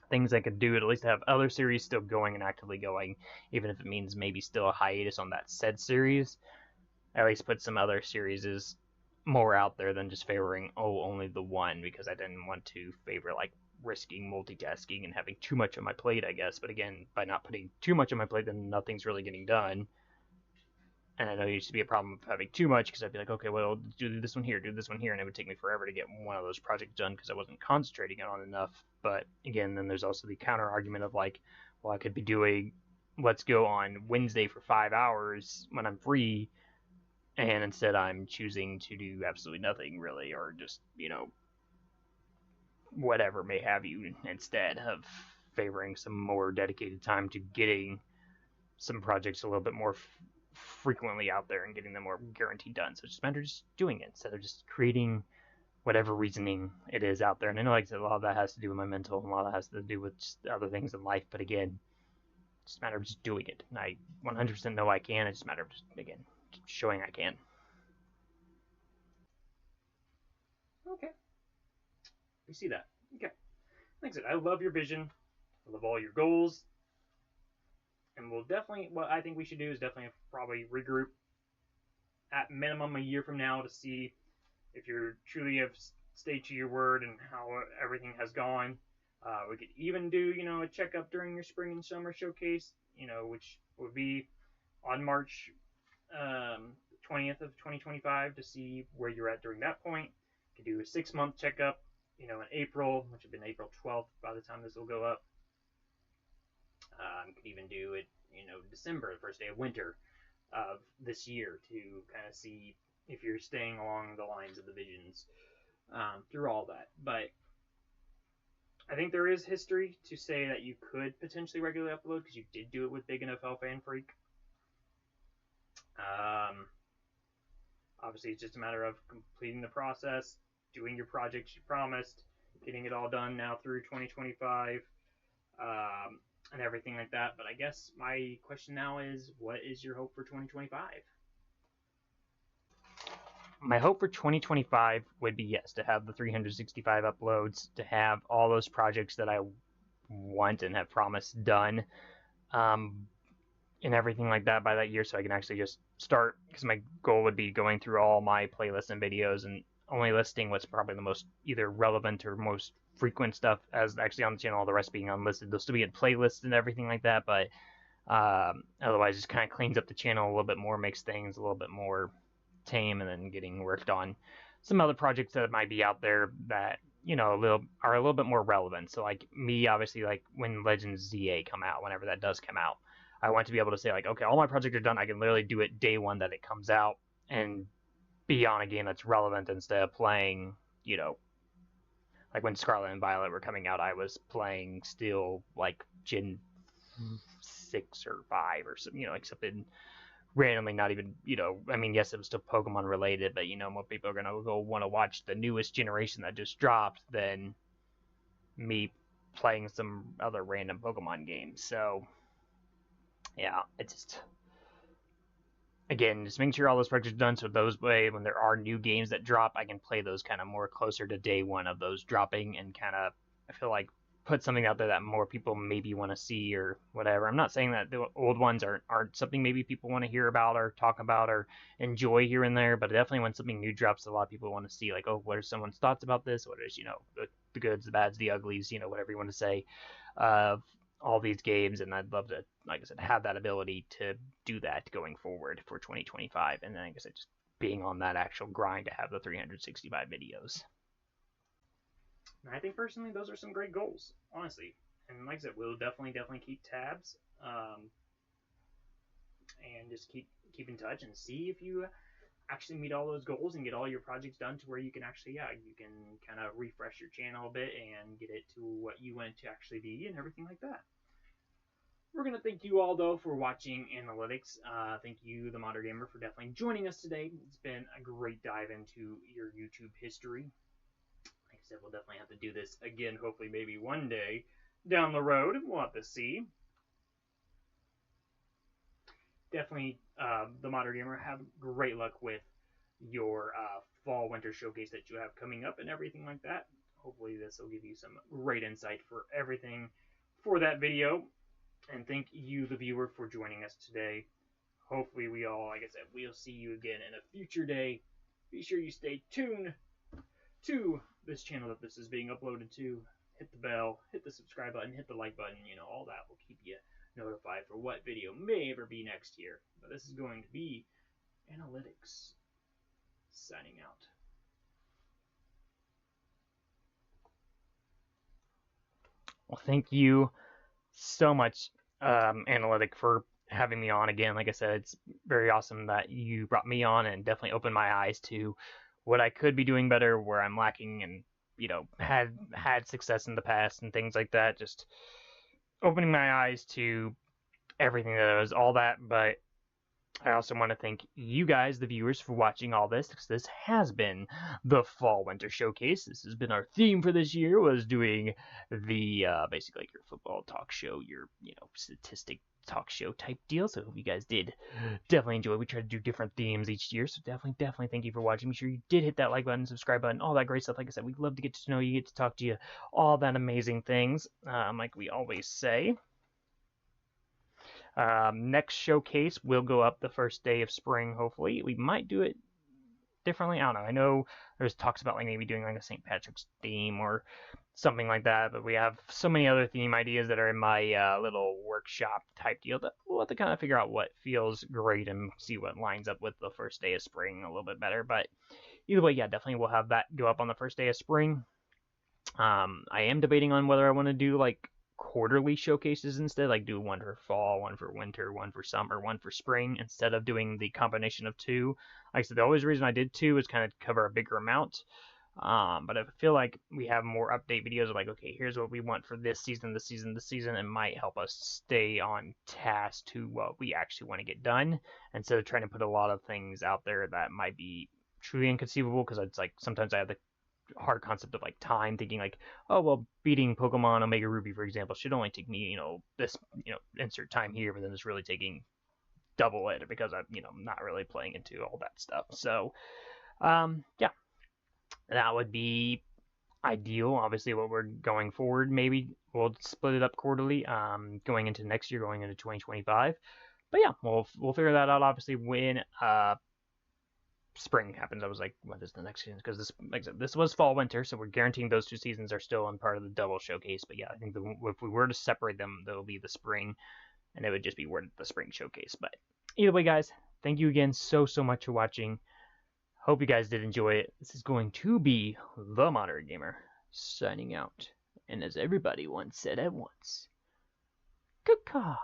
Things I could do at least have other series still going and actively going, even if it means maybe still a hiatus on that said series. At least put some other series more out there than just favoring only the one, because I didn't want to favor like risking multitasking and having too much on my plate, I guess. But again, by not putting too much on my plate, then nothing's really getting done. And I know it used to be a problem of having too much, because I'd be like, okay, well, do this one here, do this one here, and it would take me forever to get one of those projects done because I wasn't concentrating on enough. But again, then there's also the counter argument of like, well, I could be doing Let's Go on Wednesday for 5 hours when I'm free, and instead I'm choosing to do absolutely nothing really, or just, you know, whatever may have you, instead of favoring some more dedicated time to getting some projects a little bit more frequently out there and getting them more guaranteed done. So it's just a matter of just doing it instead of just creating whatever reasoning it is out there. And I know, like I said, a lot of that has to do with my mental, and a lot of that has to do with just other things in life. But again, it's just a matter of just doing it. And I 100% know I can. It's just a matter of just, again, showing I can. Okay. We see that. Okay. Like I said, I love your vision. I love all your goals. And we'll definitely, what I think we should do is definitely probably regroup at minimum a year from now to see if you truly have stayed to your word and how everything has gone. We could even do, you know, a checkup during your spring and summer showcase, you know, which would be on March 20th of 2025 to see where you're at during that point. You could do a 6-month checkup, you know, in April, which would have been April 12th by the time this will go up. You could even do it, you know, December, the first day of winter of this year, to kind of see if you're staying along the lines of the visions through all that. But I think there is history to say that you could potentially regularly upload, because you did do it with Big NFL Fan Freak. Obviously, it's just a matter of completing the process, doing your projects you promised, getting it all done now through 2025, and everything like that. But I guess my question now is, what is your hope for 2025? My hope for 2025 would be, yes, to have the 365 uploads, to have all those projects that I want and have promised done, and everything like that by that year, so I can actually just start, because my goal would be going through all my playlists and videos and only listing what's probably the most either relevant or most frequent stuff as actually on the channel, all the rest being unlisted. They'll still be in playlists and everything like that, but otherwise just kind of cleans up the channel a little bit more, makes things a little bit more tame, and then getting worked on some other projects that might be out there that, you know, are a little bit more relevant. So like me, obviously, like when Legends ZA come out, whenever that does come out, I want to be able to say like, okay, all my projects are done. I can literally do it day one that it comes out and be on a game that's relevant, instead of playing, you know, like when Scarlet and Violet were coming out, I was playing still like Gen 6 or 5 or something, you know, like something randomly, not even, you know, I mean, yes, it was still Pokemon related, but, you know, more people are going to go want to watch the newest generation that just dropped than me playing some other random Pokemon games. So, yeah, it's just, again, just making sure all those projects are done, so those way, when there are new games that drop, I can play those kind of more closer to day one of those dropping, and kind of, I feel like, put something out there that more people maybe want to see or whatever. I'm not saying that the old ones aren't something maybe people want to hear about or talk about or enjoy here and there, but definitely when something new drops, a lot of people want to see, like, oh, what are someone's thoughts about this? What is, you know, the goods, the bads, the uglies, you know, whatever you want to say, of all these games. And I'd love to, like I said, have that ability to do that going forward for 2025. And then, like I said, just being on that actual grind to have the 365 videos. I think personally those are some great goals, honestly. And like I said, we'll definitely keep tabs, and just keep in touch and see if you actually meet all those goals and get all your projects done to where you can actually, you can kind of refresh your channel a bit and get it to what you want it to actually be and everything like that. We're going to thank you all, though, for watching Analytics. Thank you, the ModerateGamer, for definitely joining us today. It's been a great dive into your YouTube history. Like I I said, we'll definitely have to do this again, hopefully maybe one day down the road. We'll have to see. Definitely, the ModerateGamer, have great luck with your fall winter showcase that you have coming up and everything like that. Hopefully this will give you some great insight for everything for that video. And thank you, the viewer, for joining us today. Hopefully we all, like I said, we'll see you again in a future day. Be sure you stay tuned to this channel that this is being uploaded to. Hit the bell, hit the subscribe button, hit the like button, all that will keep you notified for what video may ever be next year. But this is going to be Analytics signing out. Well, thank you so much, Analytic, for having me on again. Like I said, it's very awesome that you brought me on and definitely opened my eyes to what I could be doing better, where I'm lacking, and had success in the past and things like that. Just opening my eyes to everything that was all that. But I also want to thank you guys, the viewers, for watching all this, because this has been the Fall Winter Showcase. This has been our theme for this year, was doing the basically like your football talk show, your statistic talk show type deal. So I hope you guys did definitely enjoy. We try to do different themes each year, so definitely thank you for watching. Make sure you did hit that like button, subscribe button, all that great stuff. Like I said, we'd love to get to know you, get to talk to you, all that amazing things, like we always say. Next showcase will go up the first day of spring, hopefully. We might do it differently. I don't know. I know there's talks about like maybe doing like a St. Patrick's theme or something like that, but we have so many other theme ideas that are in my little workshop type deal that we'll have to kind of figure out what feels great and see what lines up with the first day of spring a little bit better. But either way, yeah, definitely we'll have that go up on the first day of spring. I am debating on whether I want to do like quarterly showcases instead, like do one for fall, one for winter, one for summer, one for spring, instead of doing the combination of two. Like I said, the only reason I did two is kind of cover a bigger amount. But I feel like we have more update videos of like, okay, here's what we want for this season, this season, this season, and might help us stay on task to what we actually want to get done, instead of trying to put a lot of things out there that might be truly inconceivable, because it's like sometimes I have the hard concept of like time, thinking like, oh well, beating Pokemon Omega Ruby, for example, should only take me this insert time here, but then it's really taking double it because I'm not really playing into all that stuff. So yeah, that would be ideal. Obviously, what we're going forward, maybe we'll split it up quarterly, going into next year, going into 2025. But yeah, we'll figure that out obviously when spring happens. I was like, what is the next season? Because this, like I said, this was fall winter, so we're guaranteeing those two seasons are still in part of the double showcase. But yeah, I think if we were to separate them, there'll be the spring, and it would just be worded the spring showcase. But either way, guys, thank you again so much for watching. Hope you guys did enjoy it. This is going to be the ModerateGamer signing out. And as everybody once said at once, caw.